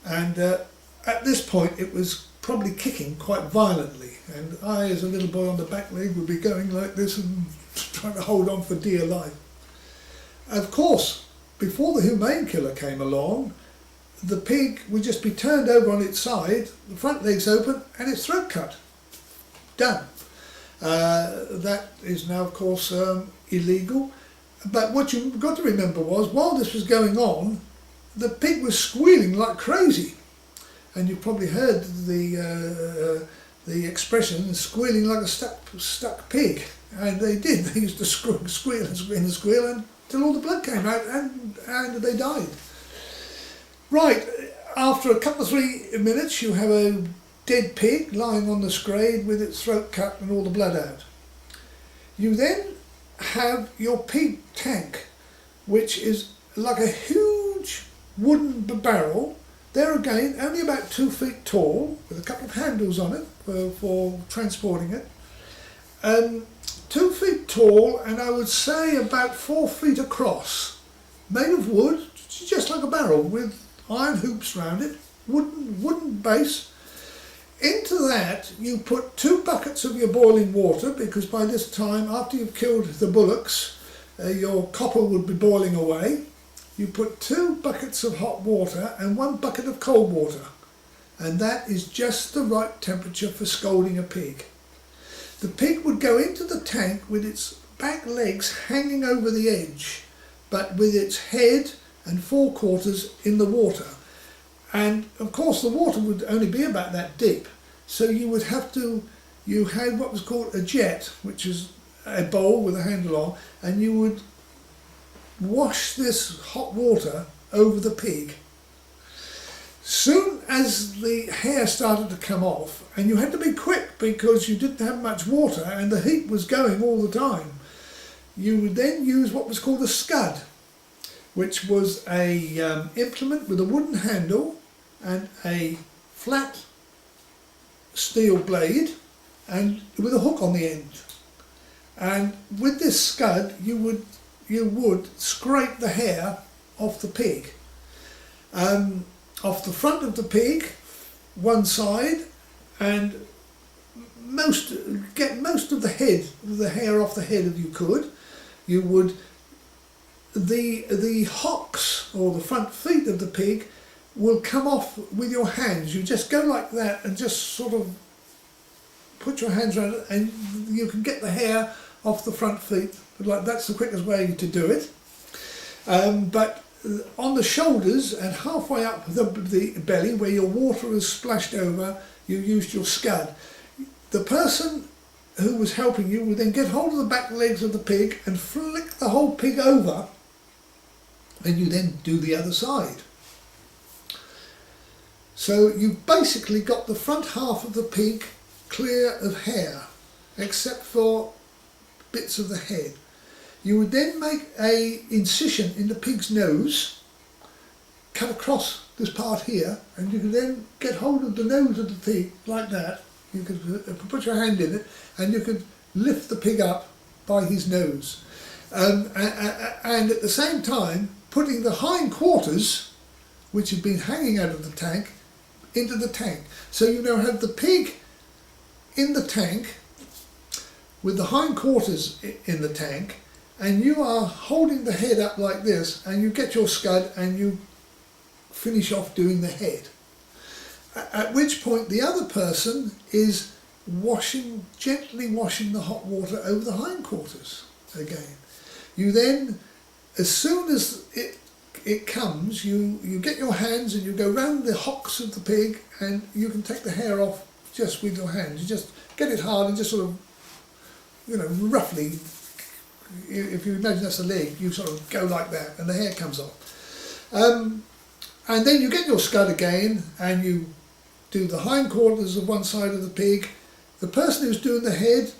And at this point it was probably kicking quite violently, and I, as a little boy on the back leg, would be going like this and trying to hold on for dear life. Of course, before the humane killer came along, the pig would just be turned over on its side, the front legs open, and its throat cut. Done. That is now, of course, illegal. But what you've got to remember was, while this was going on, the pig was squealing like crazy. And you've probably heard the expression, squealing like a stuck pig. And they did. They used to squeal and squeal and squeal until all the blood came out, and they died. Right, after a couple of 3 minutes, you have a dead pig lying on the scrade with its throat cut and all the blood out. You then have your pig tank, which is like a huge wooden barrel. There again, only about 2 feet tall, with a couple of handles on it for transporting it. 2 feet tall, and I would say about 4 feet across, made of wood, just like a barrel, with iron hoops round it, wooden base. Into that you put 2 buckets of your boiling water, because by this time, after you've killed the bullocks, your copper would be boiling away. You put 2 buckets of hot water and 1 bucket of cold water, and that is just the right temperature for scalding a pig. The pig would go into the tank with its back legs hanging over the edge, but with its head and 4/4 in the water. And of course the water would only be about that deep, so you had what was called a jet, which is a bowl with a handle on, and you would wash this hot water over the pig. Soon as the hair started to come off, and you had to be quick because you didn't have much water and the heat was going all the time, you would then use what was called a scud, which was a implement with a wooden handle and a flat steel blade and with a hook on the end. And with this scud you would scrape the hair off the pig, off the front of the pig, one side, and get most of the hair off the head if you could. You would the hocks, or the front feet of the pig, will come off with your hands. You just go like that and just sort of put your hands around it, and you can get the hair off the front feet. Like, that's the quickest way to do it. But on the shoulders and halfway up the belly, where your water is splashed over, you used your scud. The person who was helping you would then get hold of the back legs of the pig and flick the whole pig over, and you then do the other side. So you've basically got the front half of the pig clear of hair, except for bits of the head. You would then make a incision in the pig's nose, cut across this part here, and you could then get hold of the nose of the pig like that. You could put your hand in it, and you could lift the pig up by his nose. And at the same time, putting the hind quarters, which had been hanging out of the tank, into the tank. So you now have the pig in the tank, with the hind quarters in the tank, and you are holding the head up like this, and you get your scud and you finish off doing the head. At which point the other person is gently washing the hot water over the hind quarters again. You then, as soon as it comes, you get your hands and you go round the hocks of the pig, and you can take the hair off just with your hands. You just get it hard and just sort of, roughly, if you imagine that's a leg, you sort of go like that and the hair comes off. And then you get your scud again and you do the hindquarters of one side of the pig. The person who's doing the head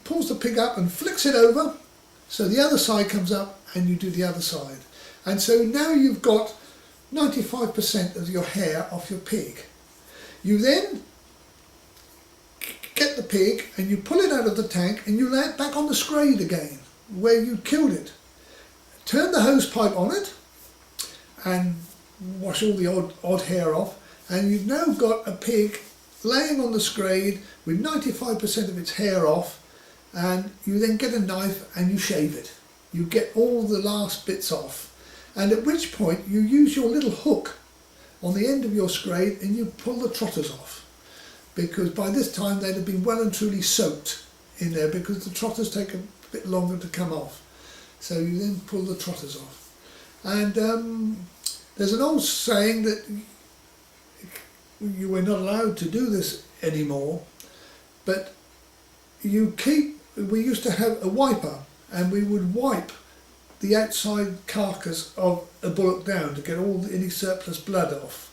pulls the pig up and flicks it over, so the other side comes up and you do the other side. And so now you've got 95% of your hair off your pig. You then get the pig and you pull it out of the tank and you lay it back on the scrade again, where you killed it. Turn the hose pipe on it and wash all the odd hair off, and you've now got a pig laying on the scrade with 95% of its hair off, and you then get a knife and you shave it. You get all the last bits off, and at which point you use your little hook on the end of your scrade and you pull the trotters off, because by this time they'd have been well and truly soaked in there, because the trotters take a bit longer to come off. So you then pull the trotters off. And there's an old saying that you were not allowed to do this anymore, but we used to have a wiper, and we would wipe the outside carcass of a bullock down to get any surplus blood off.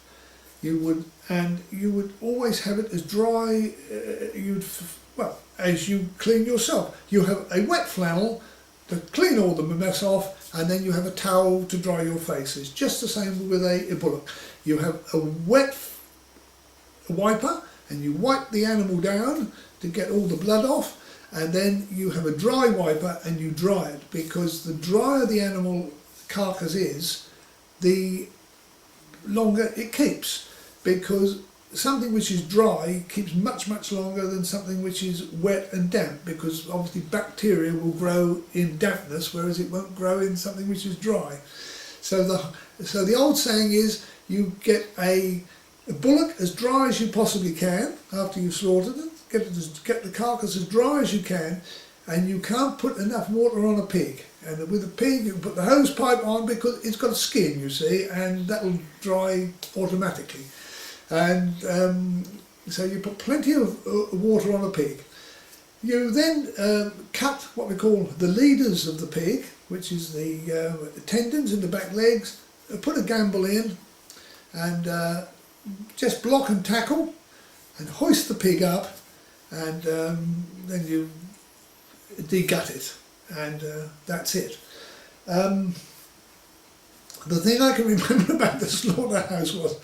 You would always have it as dry. As you clean yourself, you have a wet flannel to clean all the mess off, and then you have a towel to dry your face. It's just the same with a bullock. You have a wet wiper and you wipe the animal down to get all the blood off, and then you have a dry wiper and you dry it, because the drier the animal carcass is, the longer it keeps, because something which is dry keeps much longer than something which is wet and damp, because obviously bacteria will grow in dampness, whereas it won't grow in something which is dry. So the old saying is, you get a bullock as dry as you possibly can after you've slaughtered it. Get the carcass as dry as you can, and you can't put enough water on a pig. And with a pig, you can put the hose pipe on, because it's got a skin, you see, and that will dry automatically. And so you put plenty of water on a pig. You then cut what we call the leaders of the pig, which is the tendons in the back legs, put a gamble in, and just block and tackle and hoist the pig up, and then you degut it, and that's it. The thing I can remember about the slaughterhouse was,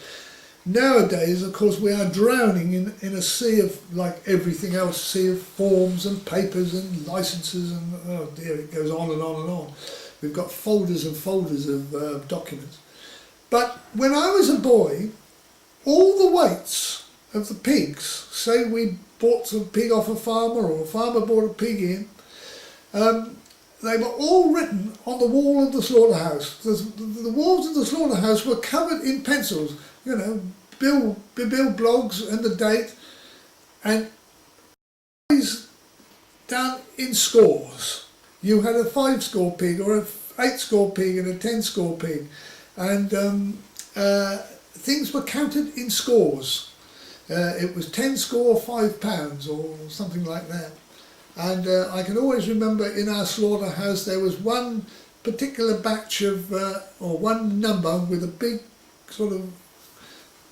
nowadays, of course, we are drowning in a sea of, like everything else, sea of forms and papers and licenses, and oh dear, it goes on and on and on. We've got folders and folders of documents. But when I was a boy, all the weights of the pigs, say we bought some pig off a farmer, or a farmer bought a pig in, they were all written on the wall of the slaughterhouse. The walls of the slaughterhouse were covered in pencils, Bill blogs and the date, and always down in scores. You had a 5-score pig or a 8-score pig and a 10-score pig, and things were counted in scores. It was 10 score £5 or something like that. And I can always remember in our slaughterhouse there was one particular batch of, or one number with a big sort of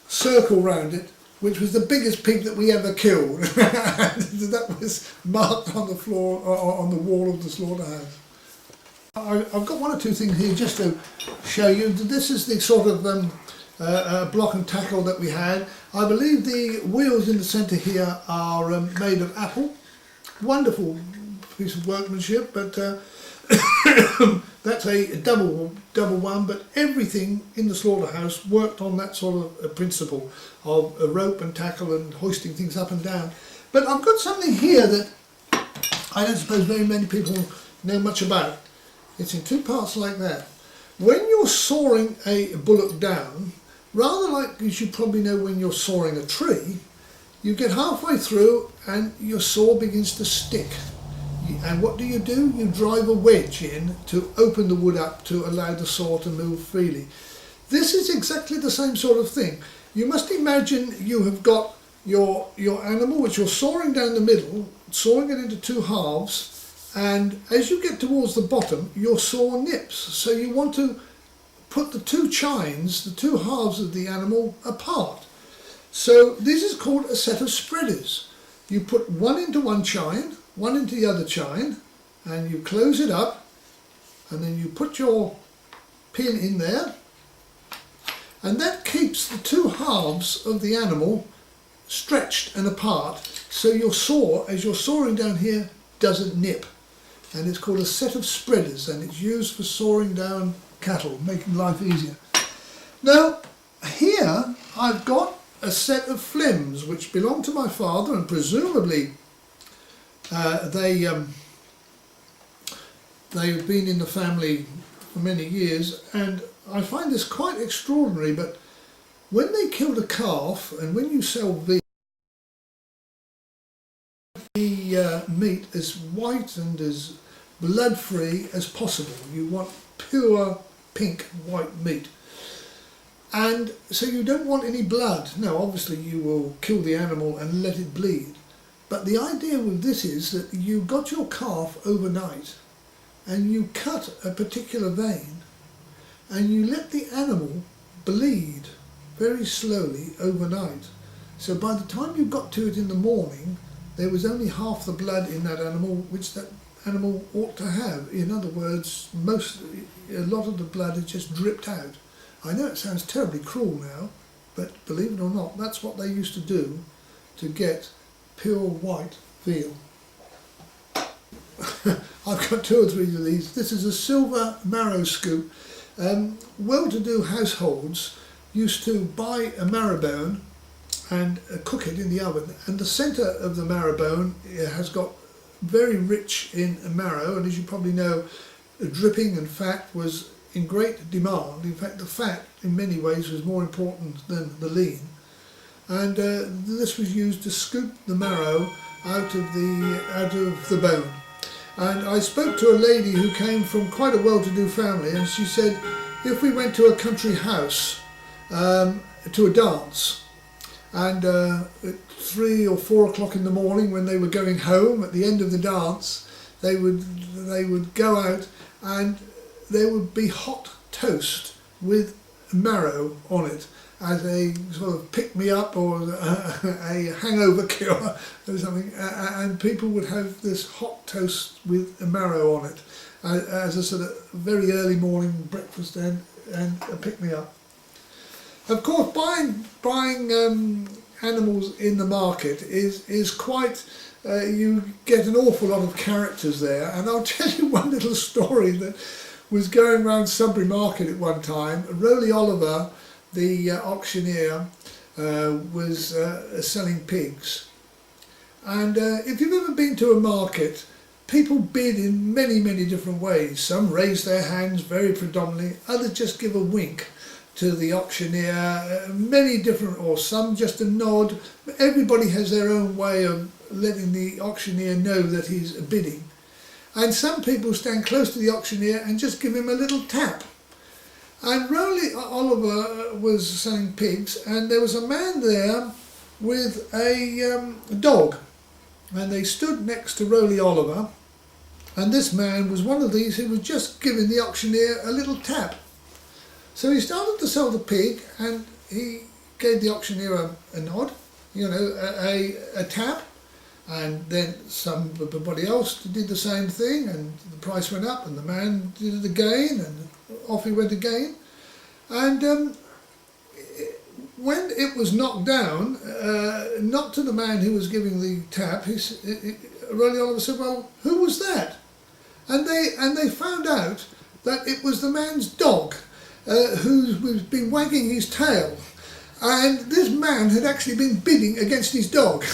circle round it, which was the biggest pig that we ever killed. That was marked on the floor, or on the wall of the slaughterhouse. I've got one or two things here just to show you. This is the sort of block and tackle that we had. I believe the wheels in the centre here are made of apple. Wonderful piece of workmanship, but that's a double one. But everything in the slaughterhouse worked on that sort of principle of a rope and tackle and hoisting things up and down. But I've got something here that I don't suppose very many people know much about. It's in 2 parts like that. When you're sawing a bullock down, rather like you should probably know when you're sawing a tree, you get halfway through and your saw begins to stick. And what do? You drive a wedge in to open the wood up to allow the saw to move freely. This is exactly the same sort of thing. You must imagine you have got your animal which you're sawing down the middle, sawing it into 2 halves, and as you get towards the bottom your saw nips. So you want to put the 2 chines, the 2 halves of the animal, apart. So this is called a set of spreaders. You put one into one chine, one into the other chine, and you close it up, and then you put your pin in there, and that keeps the 2 halves of the animal stretched and apart, so your saw, as you're sawing down here, doesn't nip. And it's called a set of spreaders, and it's used for sawing down cattle, making life easier. Now, here I've got a set of flims which belong to my father, and presumably they've been in the family for many years, and I find this quite extraordinary. But when they killed a calf, and when you sell the meat as white and as blood free as possible, you want pure pink white meat, and so you don't want any blood. Now obviously you will kill the animal and let it bleed, but the idea with this is that you got your calf overnight and you cut a particular vein and you let the animal bleed very slowly overnight. So by the time you got to it in the morning, there was only half the blood in that animal which that animal ought to have. In other words, a lot of the blood had just dripped out. I know it sounds terribly cruel now, but believe it or not, that's what they used to do to get pure white veal. I've got 2 or 3 of these. This is a silver marrow scoop. Well-to-do households used to buy a marrow bone and cook it in the oven, and the centre of the marrow bone has got very rich in marrow, and as you probably know, dripping and fat was in great demand. In fact, the fat in many ways was more important than the lean, and this was used to scoop the marrow out of the bone. And I spoke to a lady who came from quite a well-to-do family, and she said if we went to a country house to a dance, and at 3 or 4 o'clock in the morning, when they were going home at the end of the dance, they would go out and there would be hot toast with marrow on it as a sort of pick-me-up or a hangover cure or something, and people would have this hot toast with marrow on it as a sort of very early morning breakfast and a pick-me-up. Of course, buying animals in the market is quite, you get an awful lot of characters there, and I'll tell you one little story that was going around Sudbury Market at one time. Rowley Oliver, the auctioneer, was selling pigs, and if you've ever been to a market, people bid in many different ways. Some raise their hands very predominantly, others just give a wink to the auctioneer, many different, or some just a nod. Everybody has their own way of letting the auctioneer know that he's bidding. and some people stand close to the auctioneer and just give him a little tap. And Rowley Oliver was selling pigs, and there was a man there with a dog, and they stood next to Rowley Oliver, and this man was one of these who was just giving the auctioneer a little tap. So he started to sell the pig, and he gave the auctioneer a nod, you know, a tap, and then somebody else did the same thing, and the price went up, and the man did it again, and off he went again. And when it was knocked down, not to the man who was giving the tap, Rowley Oliver said, "Well, who was that?" And they found out that it was the man's dog, who's been wagging his tail, and this man had actually been bidding against his dog.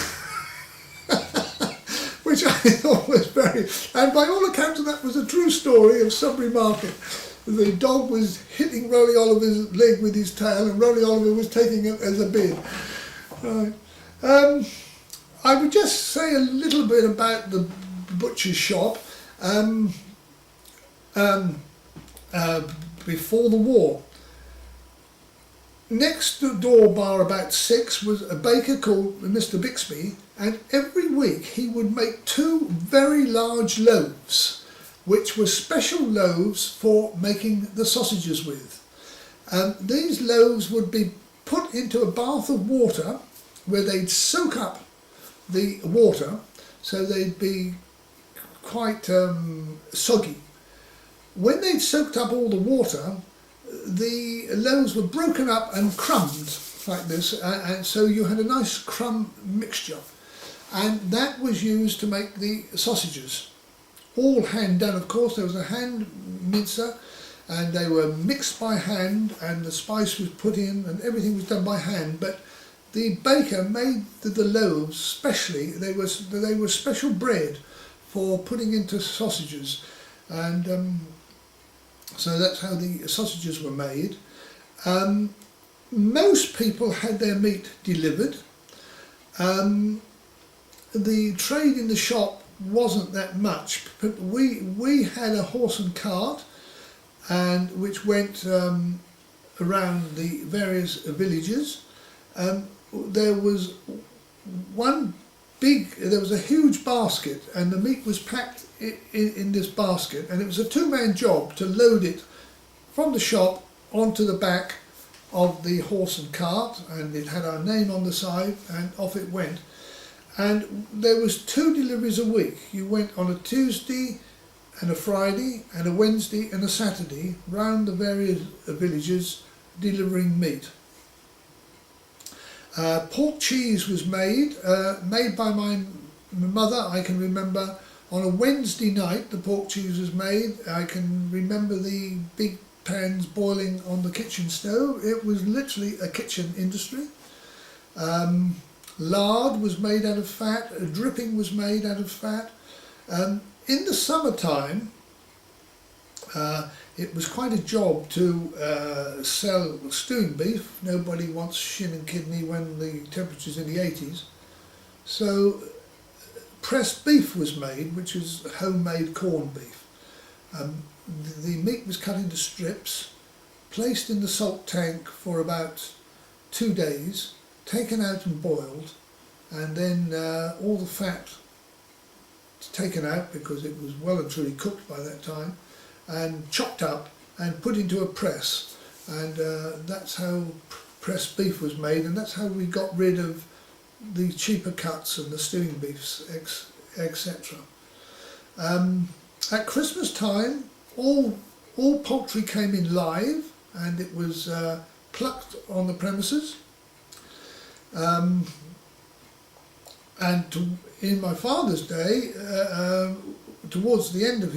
Which I thought was and by all accounts that was a true story of Sudbury Market. The dog was hitting Rowley Oliver's leg with his tail, and Rowley Oliver was taking it as a bid. Right. I would just say a little bit about the butcher's shop. Before the war, next door bar about 6 was a baker called Mr. Bixby, and every week he would make 2 very large loaves, which were special loaves for making the sausages with. These loaves would be put into a bath of water where they'd soak up the water, so they'd be quite soggy. When they'd soaked up all the water, the loaves were broken up and crumbed like this, and so you had a nice crumb mixture, and that was used to make the sausages. All hand done, of course. There was a hand mincer, and they were mixed by hand, and the spice was put in, and everything was done by hand. But the baker made the loaves specially. They were special bread for putting into sausages, and so that's how the sausages were made. Most people had their meat delivered. The trade in the shop wasn't that much, but we had a horse and cart, and which went around the various villages. There was a huge basket, and the meat was packed in this basket, and it was a 2-man job to load it from the shop onto the back of the horse and cart, and it had our name on the side, and off it went. And there was 2 deliveries a week. You went on a Tuesday and a Friday and a Wednesday and a Saturday round the various villages delivering meat. Pork cheese was made by my mother. I can remember on a Wednesday night the pork cheese was made. I can remember the big pans boiling on the kitchen stove. It was literally a kitchen industry. Lard was made out of fat, dripping was made out of fat. In the summertime, it was quite a job to sell stewing beef. Nobody wants shin and kidney when the temperature's in the 80s. So pressed beef was made, which is homemade corned beef. The meat was cut into strips, placed in the salt tank for about 2 days, taken out and boiled, and then all the fat taken out because it was well and truly cooked by that time, and chopped up and put into a press, and that's how pressed beef was made, and that's how we got rid of the cheaper cuts and the stewing beefs, etc. At Christmas time, all poultry came in live, and it was plucked on the premises. In my father's day, towards the end of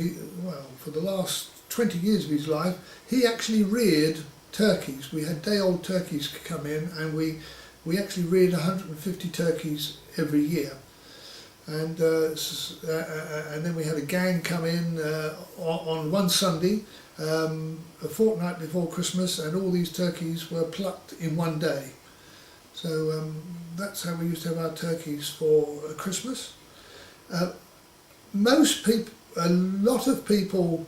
for the last 20 years of his life, he actually reared turkeys. We had day-old turkeys come in, and we actually reared 150 turkeys every year. And then we had a gang come in on one Sunday, a fortnight before Christmas, and all these turkeys were plucked in one day. So that's how we used to have our turkeys for Christmas. Most a lot of people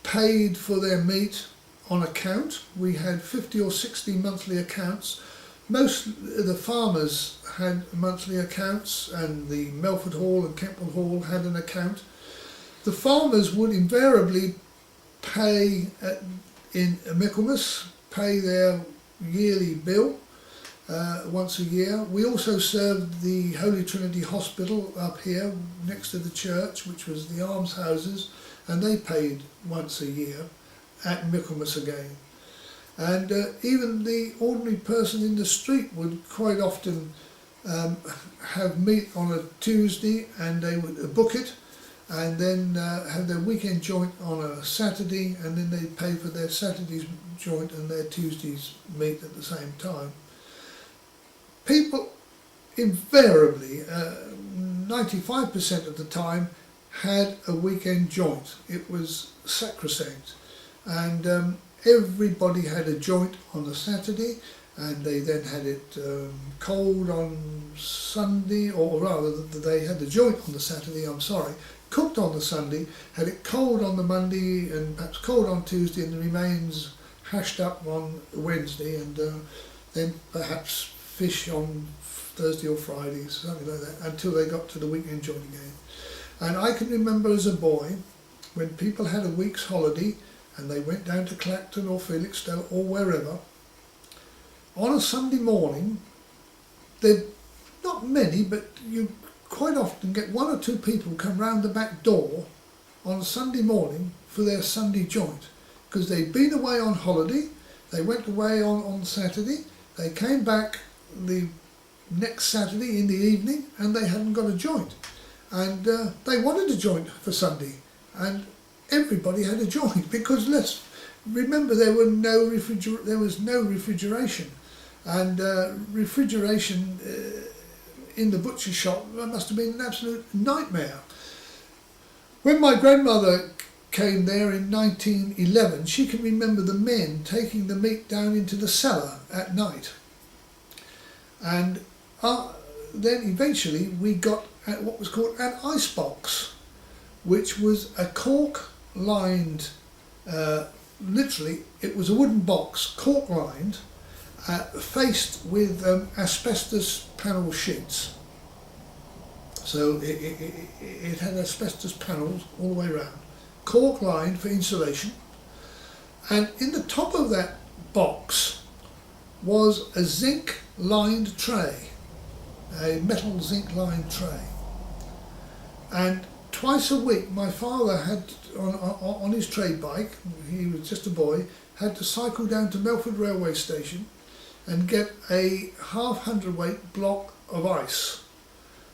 paid for their meat on account. We had 50 or 60 monthly accounts. Most of the farmers had monthly accounts, and the Melford Hall and Kemple Hall had an account. The farmers would invariably pay in Michaelmas, pay their yearly bill once a year. We also served the Holy Trinity Hospital up here next to the church, which was the almshouses, and they paid once a year at Michaelmas again. And even the ordinary person in the street would quite often have meat on a Tuesday, and they would book it, and then have their weekend joint on a Saturday, and then they'd pay for their Saturday's joint and their Tuesday's meat at the same time. People invariably, 95% of the time, had a weekend joint. It was sacrosanct, and everybody had a joint on a Saturday, and they then had it cold on Sunday, or rather they had the joint on the Saturday, cooked on the Sunday, had it cold on the Monday and perhaps cold on Tuesday, and the remains hashed up on Wednesday, and then perhaps fish on Thursday or Friday, something like that, until they got to the weekend joint again. And I can remember as a boy, when people had a week's holiday and they went down to Clacton or Felixstowe or wherever, on a Sunday morning, there'd not many, but you quite often get one or two people come round the back door on a Sunday morning for their Sunday joint, because they'd been away on holiday, they went away on Saturday, they came back the next Saturday in the evening and they hadn't got a joint, and they wanted a joint for Sunday, and everybody had a joint, because let's remember there was no refrigeration, and refrigeration in the butcher shop must have been an absolute nightmare. When my grandmother came there in 1911, she can remember the men taking the meat down into the cellar at night, and then eventually we got at what was called an ice box, which was a cork lined, literally it was a wooden box, cork lined, faced with asbestos panel sheets. So it had asbestos panels all the way around, cork lined for insulation, and in the top of that box was a zinc lined tray, a metal zinc lined tray. And twice a week my father had, on his trade bike, he was just a boy, had to cycle down to Melford railway station and get a half hundredweight block of ice,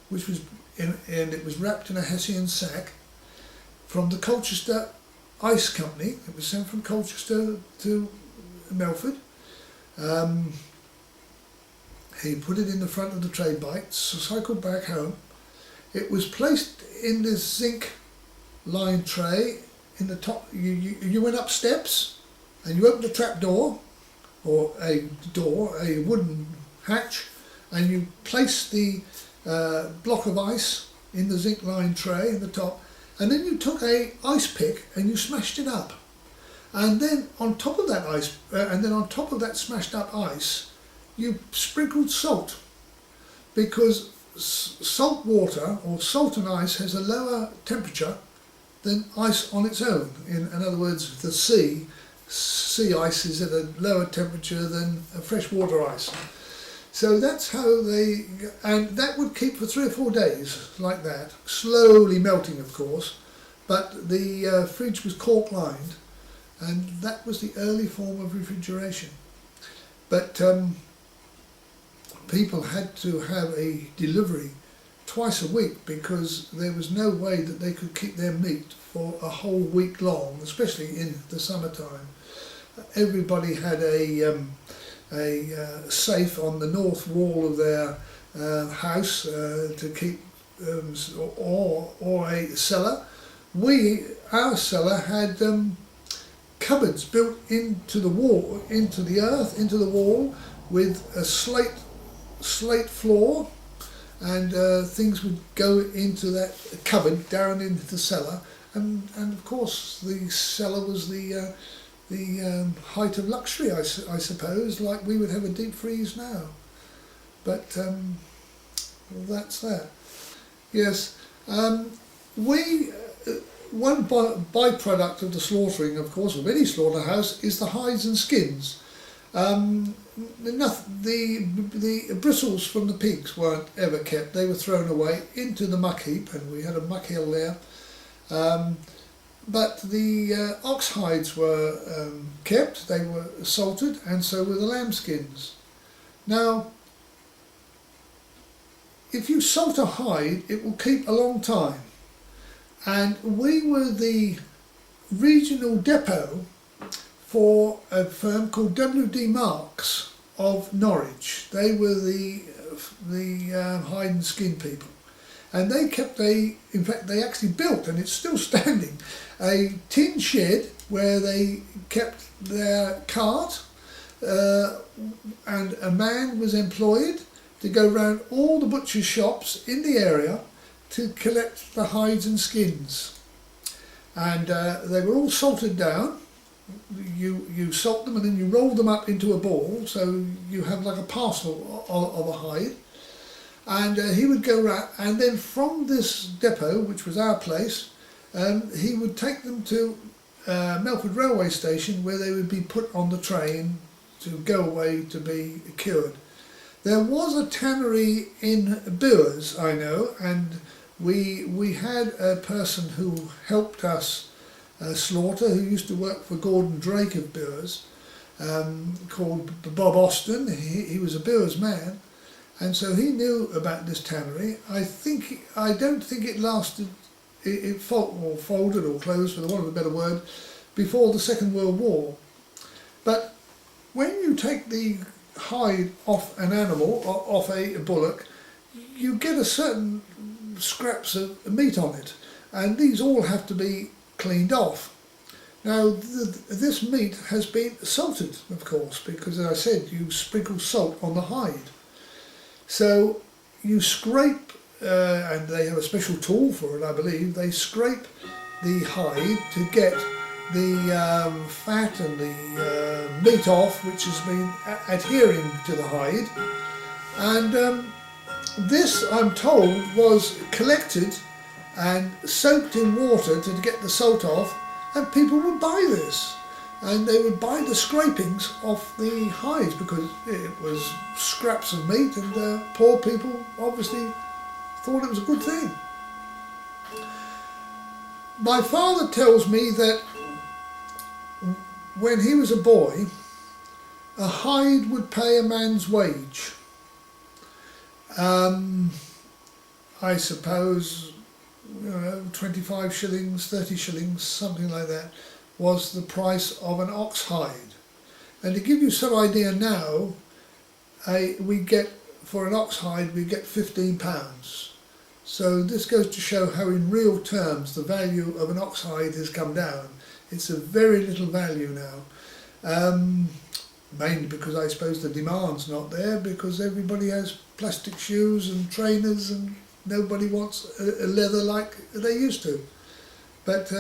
which was and it was wrapped in a Hessian sack, from the Colchester Ice Company. It was sent from Colchester to Melford. He put it in the front of the trade bike, cycled back home. It was placed in this zinc lined tray in the top. You went up steps and you opened a trap door, or a wooden hatch, and you placed the block of ice in the zinc lined tray in the top, and then you took a ice pick and you smashed it up, and then on top of that ice, on top of that smashed up ice, you sprinkled salt, because salt water or salt and ice has a lower temperature than ice on its own. In other words, the sea ice is at a lower temperature than a freshwater ice. So that's how they, and that would keep for 3 or 4 days like that, slowly melting of course, but the fridge was cork lined, and that was the early form of refrigeration. But people had to have a delivery twice a week, because there was no way that they could keep their meat for a whole week long, especially in the summertime. Everybody had a safe on the north wall of their house to keep, or a cellar. Our cellar had cupboards built into the wall, into the earth, into the wall, with a slate floor, and things would go into that cupboard down into the cellar, and of course the cellar was the height of luxury, I suppose, like we would have a deep freeze now. But well, that's that. Yes, one byproduct of the slaughtering, of course, of any slaughterhouse is the hides and skins. The bristles from the pigs weren't ever kept. They were thrown away into the muck heap, and we had a muck hill there. But the ox hides were kept, they were salted, and so were the lamb skins. Now, if you salt a hide, it will keep a long time. And we were the regional depot for a firm called W.D. Marks of Norwich. They were the hide and skin people. And they kept in fact they actually built, and it's still standing, a tin shed where they kept their cart, and a man was employed to go round all the butcher's shops in the area to collect the hides and skins. And they were all salted down. You salt them and then you roll them up into a ball, so you have like a parcel of a hide. And he would go round, and then from this depot, which was our place, he would take them to Melford railway station, where they would be put on the train to go away to be cured. There was a tannery in Boers, I know, and we had a person who helped us slaughter, who used to work for Gordon Drake of Boers, called Bob Austin. He was a Boers man, and so he knew about this tannery. I don't think it lasted. It folded or closed, for the want of a better word, before the Second World War. But when you take the hide off an animal, off a bullock, you get a certain scraps of meat on it, and these all have to be cleaned off. Now this meat has been salted, of course, because as I said, you sprinkle salt on the hide. So you scrape, and they have a special tool for it, I believe. They scrape the hide to get the fat and the meat off, which has been adhering to the hide. And this, I'm told, was collected and soaked in water to get the salt off, and people would buy this. And they would buy the scrapings off the hides because it was scraps of meat, and poor people obviously thought it was a good thing. My father tells me that when he was a boy, a hide would pay a man's wage. I suppose 25 shillings, 30 shillings, something like that, was the price of an ox hide. And to give you some idea now, we get, for an ox hide, we get £15. So this goes to show how in real terms the value of an ox hide has come down. It's a very little value now. Mainly because I suppose the demand's not there, because everybody has plastic shoes and trainers, and nobody wants a leather like they used to. But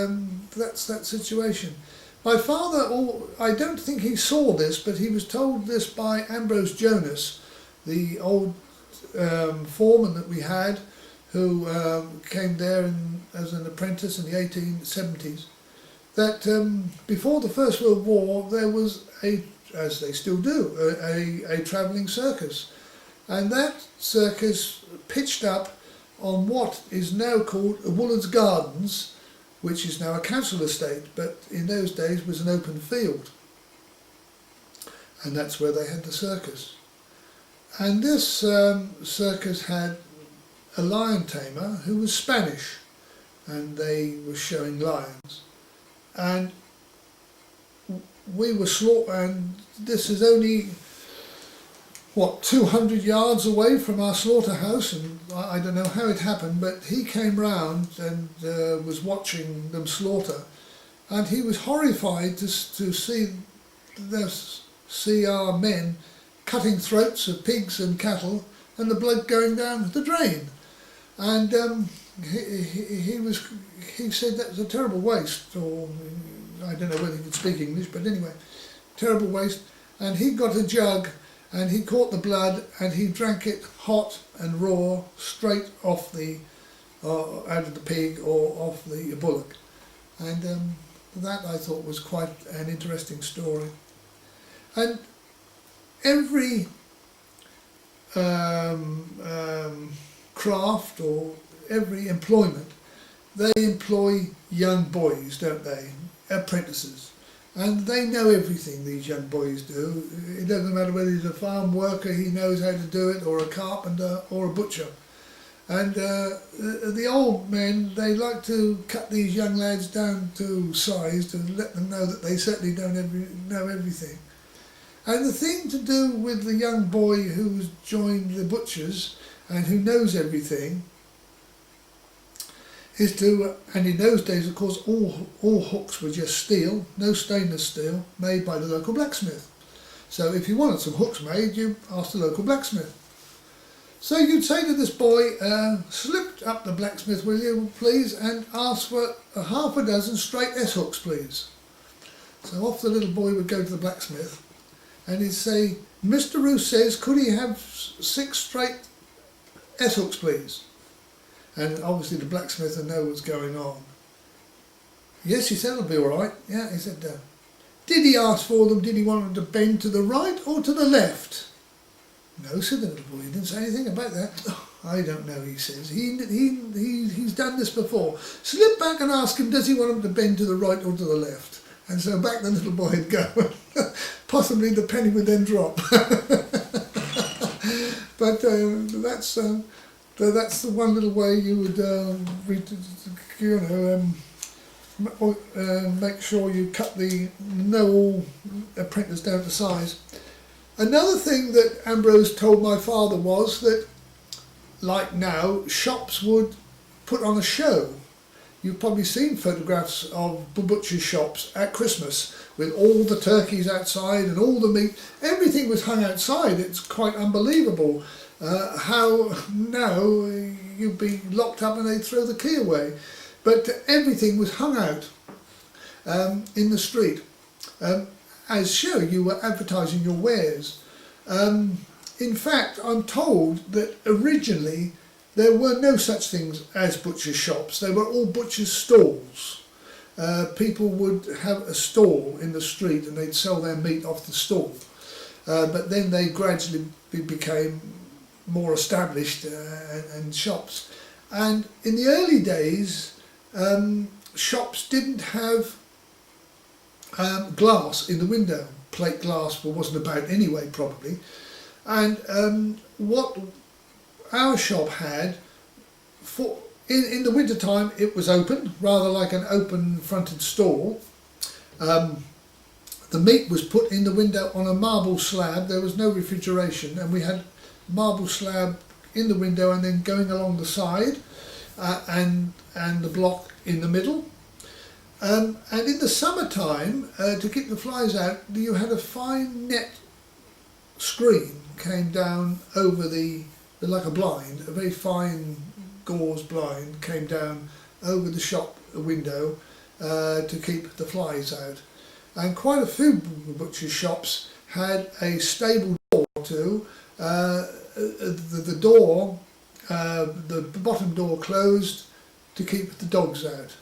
that's that situation. My father, I don't think he saw this, but he was told this by Ambrose Jonas, the old foreman that we had, who came there as an apprentice in the 1870s, that before the First World War there was as they still do, a travelling circus. And that circus pitched up on what is now called Woollard's Gardens, which is now a council estate, but in those days was an open field. And that's where they had the circus. And this circus had a lion tamer who was Spanish, and they were showing lions. And we were and this is only, 200 yards away from our slaughterhouse, and I don't know how it happened, but he came round and was watching them slaughter, and he was horrified to see our men cutting throats of pigs and cattle and the blood going down the drain. And he said that was a terrible waste, or I don't know whether he could speak English, but anyway, terrible waste. And he got a jug and he caught the blood and he drank it hot and raw straight off the out of the pig or off the bullock. And that I thought was quite an interesting story. And every craft or every employment, they employ young boys, don't they? Apprentices. And they know everything, these young boys do. It doesn't matter whether he's a farm worker, he knows how to do it, or a carpenter, or a butcher. And the old men, they like to cut these young lads down to size to let them know that they certainly don't know everything. And the thing to do with the young boy who's joined the butchers and who knows everything is to, and in those days of course all hooks were just steel, no stainless steel, made by the local blacksmith. So if you wanted some hooks made, you asked the local blacksmith. So you'd say to this boy, slip up the blacksmith, will you please, and ask for half a dozen straight S-hooks please. So off the little boy would go to the blacksmith and he'd say, Mr. Ruse says, could he have 6 straight S-hooks please? And obviously the blacksmith would know what's going on. Yes, he said, it'll be all right. Yeah, he said, did he ask for them? Did he want them to bend to the right or to the left? No, said the little boy. He didn't say anything about that. Oh, I don't know, he says. He's done this before. Slip back and ask him, does he want them to bend to the right or to the left? And so back the little boy would go. Possibly the penny would then drop. But that's the one little way you would, make sure you cut all apprentice down to size. Another thing that Ambrose told my father was that, like now, shops would put on a show. You've probably seen photographs of butcher shops at Christmas with all the turkeys outside and all the meat. Everything was hung outside. It's quite unbelievable. How now you'd be locked up and they'd throw the key away. But everything was hung out in the street. As show you were advertising your wares. In fact, I'm told that originally there were no such things as butcher shops. They were all butcher's stalls. People would have a stall in the street and they'd sell their meat off the stall. But then they gradually became more established and shops. And in the early days, shops didn't have glass in the window. Plate glass wasn't about anyway, probably. And what our shop had, in the winter time, it was open, rather like an open fronted stall. The meat was put in the window on a marble slab. There was no refrigeration, and we had marble slab in the window and then going along the side, and the block in the middle. And in the summertime, to keep the flies out, you had a fine net screen came down over like a blind, a very fine gauze blind came down over the shop window to keep the flies out. And quite a few butcher shops had a stable door too. The door, the bottom door closed to keep the dogs out.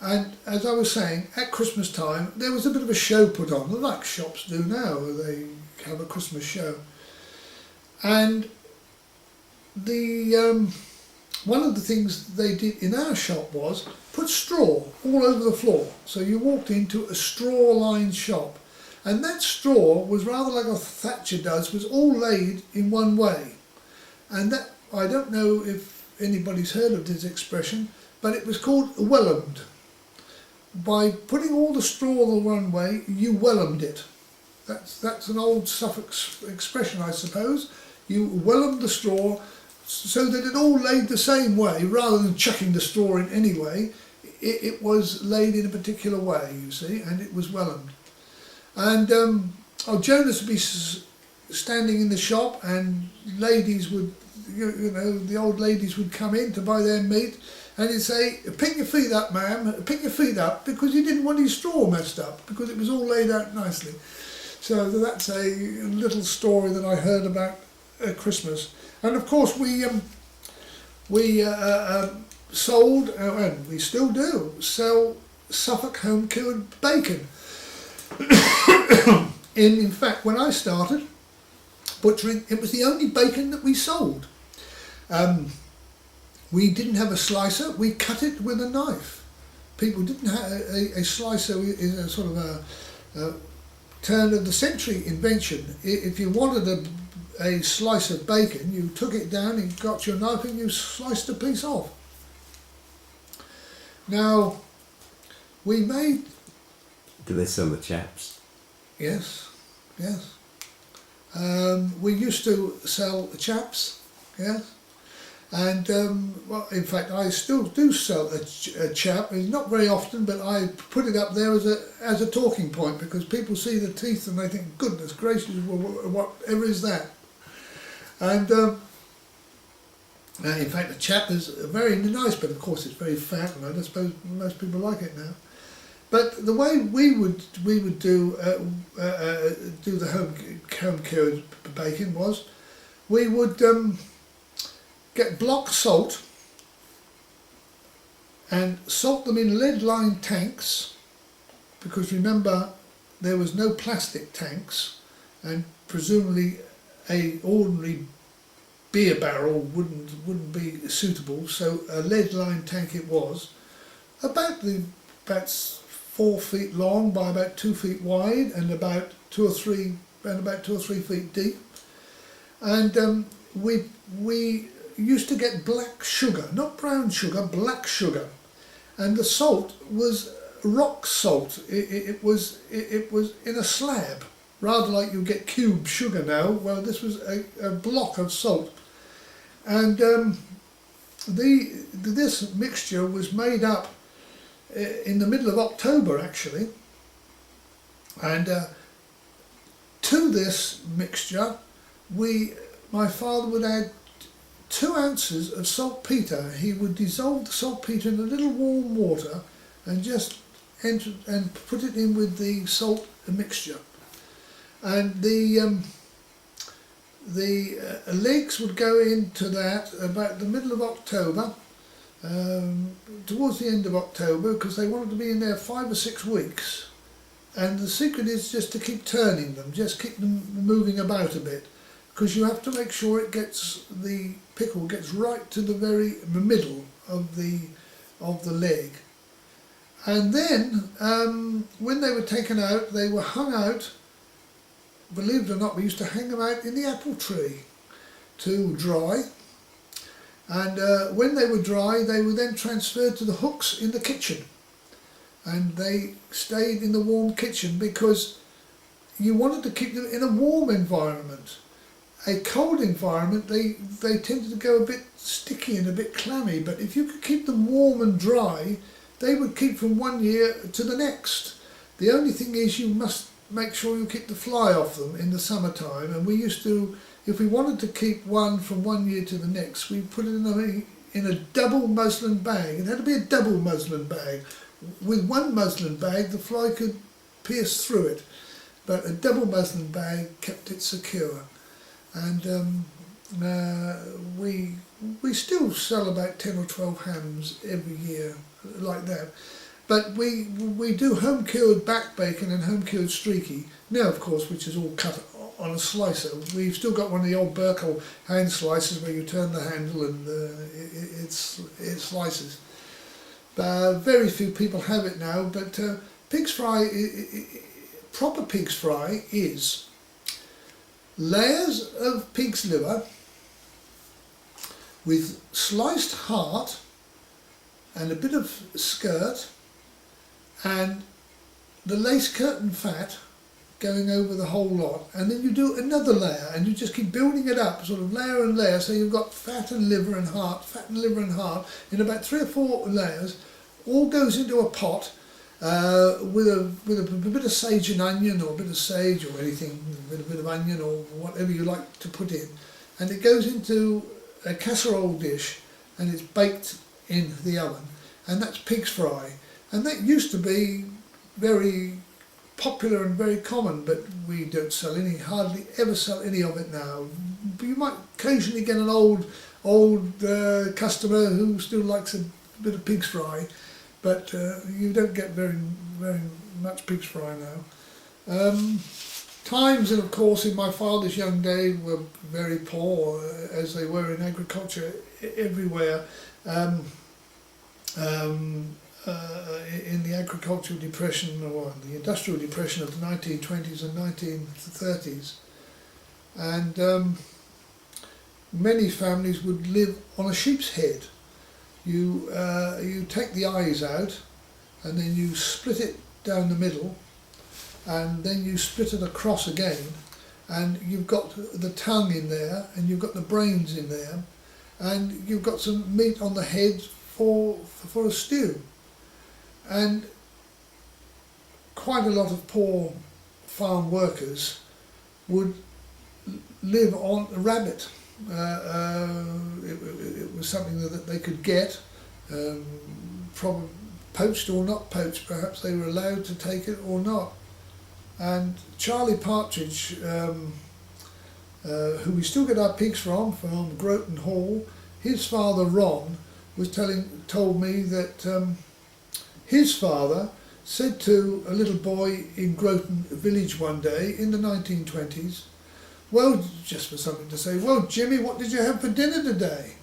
And as I was saying, at Christmas time there was a bit of a show put on, like shops do now. They have a Christmas show. And one of the things they did in our shop was put straw all over the floor. So you walked into a straw-lined shop, and that straw was rather like a thatcher does, was all laid in one way. And that, I don't know if anybody's heard of this expression, but it was called wellumed. By putting all the straw the one way, you wellumed it. That's an old Suffolk expression, I suppose. You wellumed the straw so that it all laid the same way, rather than chucking the straw in any way. It was laid in a particular way, you see, and it was wellumed. And Jonas would be standing in the shop, and ladies would, you know, the old ladies would come in to buy their meat, and he'd say, "Pick your feet up, ma'am, pick your feet up," because he didn't want his straw messed up, because it was all laid out nicely. So that's a little story that I heard about Christmas. And of course we sold, and we still do, sell Suffolk home cured bacon. In fact, when I started butchering, it was the only bacon that we sold. We didn't have a slicer, we cut it with a knife. People didn't have a slicer, is a sort of a turn of the century invention. If you wanted a slice of bacon, you took it down and got your knife and you sliced a piece off. Now, we made... Do they sell the chaps? Yes, yes. We used to sell chaps, yes. And, well, in fact, I still do sell a chap. It's not very often, but I put it up there as a talking point, because people see the teeth and they think, goodness gracious, whatever is that? And, in fact, the chap is very nice, but of course it's very fat, and I don't suppose most people like it now. But the way we would do the home cured bacon was, we would get block salt and salt them in lead-lined tanks, because remember there was no plastic tanks, and presumably a ordinary beer barrel wouldn't be suitable, so a lead-lined tank it was, about 4 feet long by about 2 feet wide, and about 2 or 3 feet deep. And we used to get black sugar, not brown sugar, black sugar, and the salt was rock salt. It was in a slab, rather like you get cube sugar now. Well, this was a block of salt, and this mixture was made up in the middle of October, actually, and to this mixture my father would add 2 ounces of saltpetre. He would dissolve the saltpetre in a little warm water and just enter and put it in with the salt mixture, and the legs would go into that about the middle of October, towards the end of October, because they wanted to be in there 5 or 6 weeks. And the secret is just to keep turning them, just keep them moving about a bit, because you have to make sure the pickle gets right to the very middle of the leg. And then when they were taken out, they were hung out. Believe it or not, we used to hang them out in the apple tree to dry. And when they were dry, they were then transferred to the hooks in the kitchen. And they stayed in the warm kitchen because you wanted to keep them in a warm environment. A cold environment, they tended to go a bit sticky and a bit clammy, but if you could keep them warm and dry, they would keep from 1 year to the next. The only thing is you must make sure you keep the fly off them in the summertime, and we used to, if we wanted to keep one from 1 year to the next, we put it in a double muslin bag. It had to be a double muslin bag. With one muslin bag, the fly could pierce through it, but a double muslin bag kept it secure. And we still sell about 10 or 12 hams every year like that. But we do home cured back bacon and home cured streaky now, of course, which is all cut on a slicer. We've still got one of the old Burkle hand slicers where you turn the handle and it slices. Very few people have it now, but pig's fry, proper pig's fry is layers of pig's liver with sliced heart and a bit of skirt and the lace curtain fat going over the whole lot, and then you do another layer and you just keep building it up, sort of layer and layer, so you've got fat and liver and heart in about 3 or 4 layers, all goes into a pot, with a bit of sage and onion, or a bit of sage or anything, a bit of onion or whatever you like to put in, and it goes into a casserole dish and it's baked in the oven, and that's pig's fry. And that used to be very popular and very common, but we don't sell any, hardly ever sell any of it now. You might occasionally get an old customer who still likes a bit of pig's fry, but you don't get very much pig's fry now. Times, and of course, in my father's young day were very poor, as they were in agriculture everywhere. In the agricultural depression, or the industrial depression of the 1920s and 1930s, and many families would live on a sheep's head. You take the eyes out, and then you split it down the middle, and then you split it across again, and you've got the tongue in there, and you've got the brains in there, and you've got some meat on the head for a stew. And quite a lot of poor farm workers would live on a rabbit. It was something that they could get, probably poached or not poached, perhaps they were allowed to take it or not. And Charlie Partridge, who we still get our pigs from Groton Hall, his father Ron told me that his father said to a little boy in Groton village one day in the 1920s, well, just for something to say, well, Jimmy, what did you have for dinner today?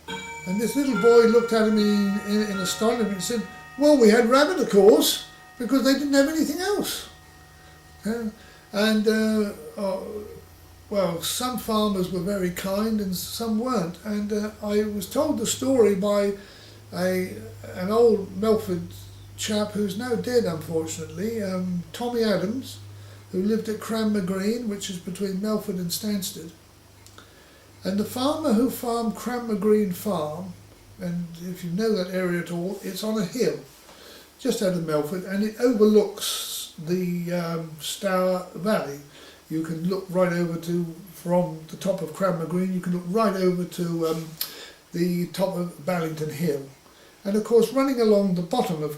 And this little boy looked at him in astonishment and said, well, we had rabbit, of course, because they didn't have anything else. Well, some farmers were very kind and some weren't. And I was told the story by an old Melford chap who's now dead, unfortunately, Tommy Adams, who lived at Cranmer Green, which is between Melford and Stansted. And the farmer who farmed Cranmer Green Farm, and if you know that area at all, it's on a hill just out of Melford, and it overlooks the Stour Valley. You can look right over from the top of Cranmer Green, you can look right over to the top of Ballington Hill. And of course, running along the bottom of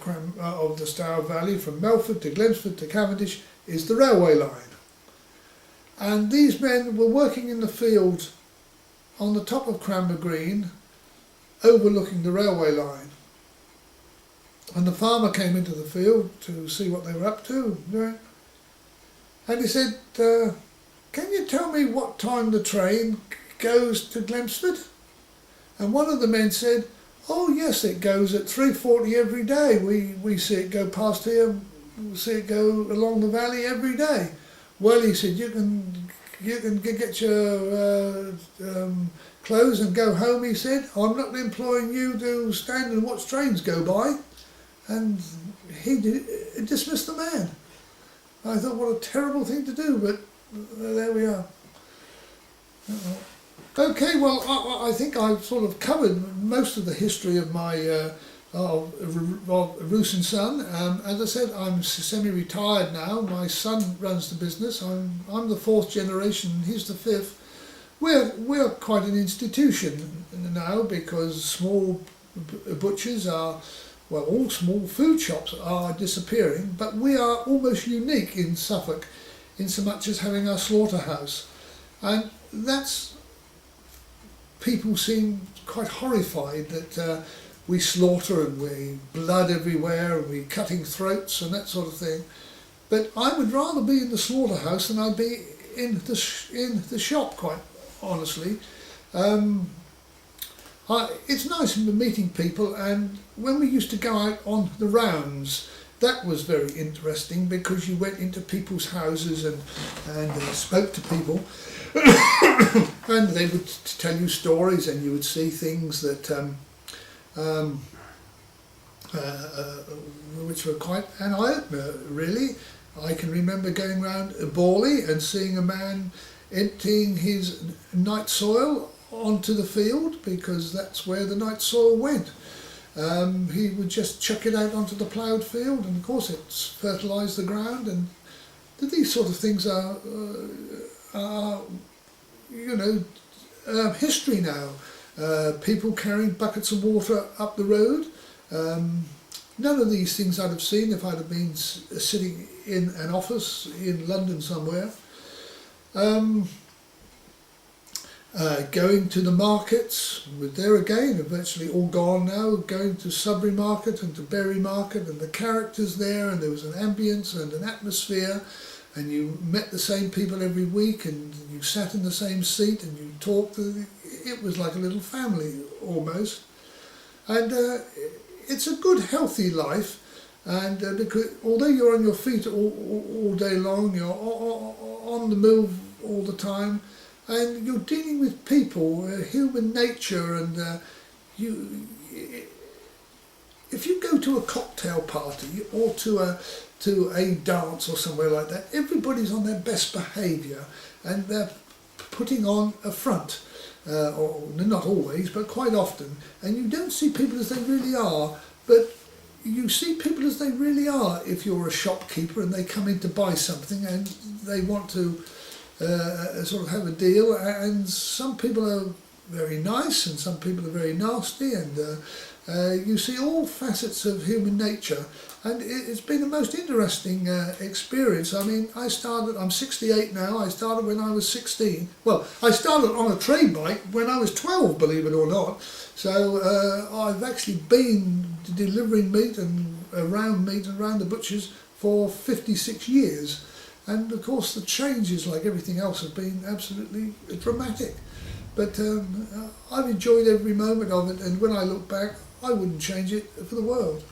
the Stour Valley from Melford to Glensford to Cavendish is the railway line. And these men were working in the field on the top of Cranmer Green, overlooking the railway line. And the farmer came into the field to see what they were up to. And he said, can you tell me what time the train goes to Glensford? And one of the men said, oh yes, it goes at 3:40 every day. We see it go past here, we see it go along the valley every day. Well, he said, you can get your clothes and go home, he said. I'm not employing you to stand and watch trains go by. And he dismissed the man. I thought, what a terrible thing to do, but there we are. Okay, well, I think I've sort of covered most of the history of my of Ruse and Son. As I said, I'm semi-retired now. My son runs the business. I'm the fourth generation, and he's the fifth. We're quite an institution now, because small butchers are, well, all small food shops are disappearing, but we are almost unique in Suffolk in so much as having our slaughterhouse. And that's, people seem quite horrified that we slaughter and we blood everywhere and we cutting throats and that sort of thing. But I would rather be in the slaughterhouse than I'd be in the shop, quite honestly. It's nice meeting people, and when we used to go out on the rounds, that was very interesting, because you went into people's houses and spoke to people and they would tell you stories, and you would see things that which were quite an eye-opener, really. I can remember going round Borley and seeing a man emptying his night soil onto the field, because that's where the night soil went. he would just chuck it out onto the ploughed field, and of course it's fertilised the ground. And these sort of things are history now. People carrying buckets of water up the road. None of these things I'd have seen if I'd have been sitting in an office in London somewhere. Going to the markets, there again, are virtually all gone now. Going to Sudbury Market and to Bury Market, and the characters there, and there was an ambience and an atmosphere, and you met the same people every week, and you sat in the same seat and you talked. It was like a little family almost. And it's a good, healthy life. And because although you're on your feet all day long, you're on the move all the time, and you're dealing with people, human nature, and if you go to a cocktail party or to a dance or somewhere like that, everybody's on their best behaviour, and they're putting on a front, or not always, but quite often, and you don't see people as they really are, but you see people as they really are if you're a shopkeeper and they come in to buy something and they want to sort of have a deal, and some people are very nice and some people are very nasty, and you see all facets of human nature, and it's been the most interesting experience. I mean, I'm 68 now. I started when I was 16. Well, I started on a trade bike when I was 12, believe it or not. So I've actually been delivering meat and around the butchers for 56 years. And of course the changes, like everything else, have been absolutely dramatic. But I've enjoyed every moment of it, and when I look back, I wouldn't change it for the world.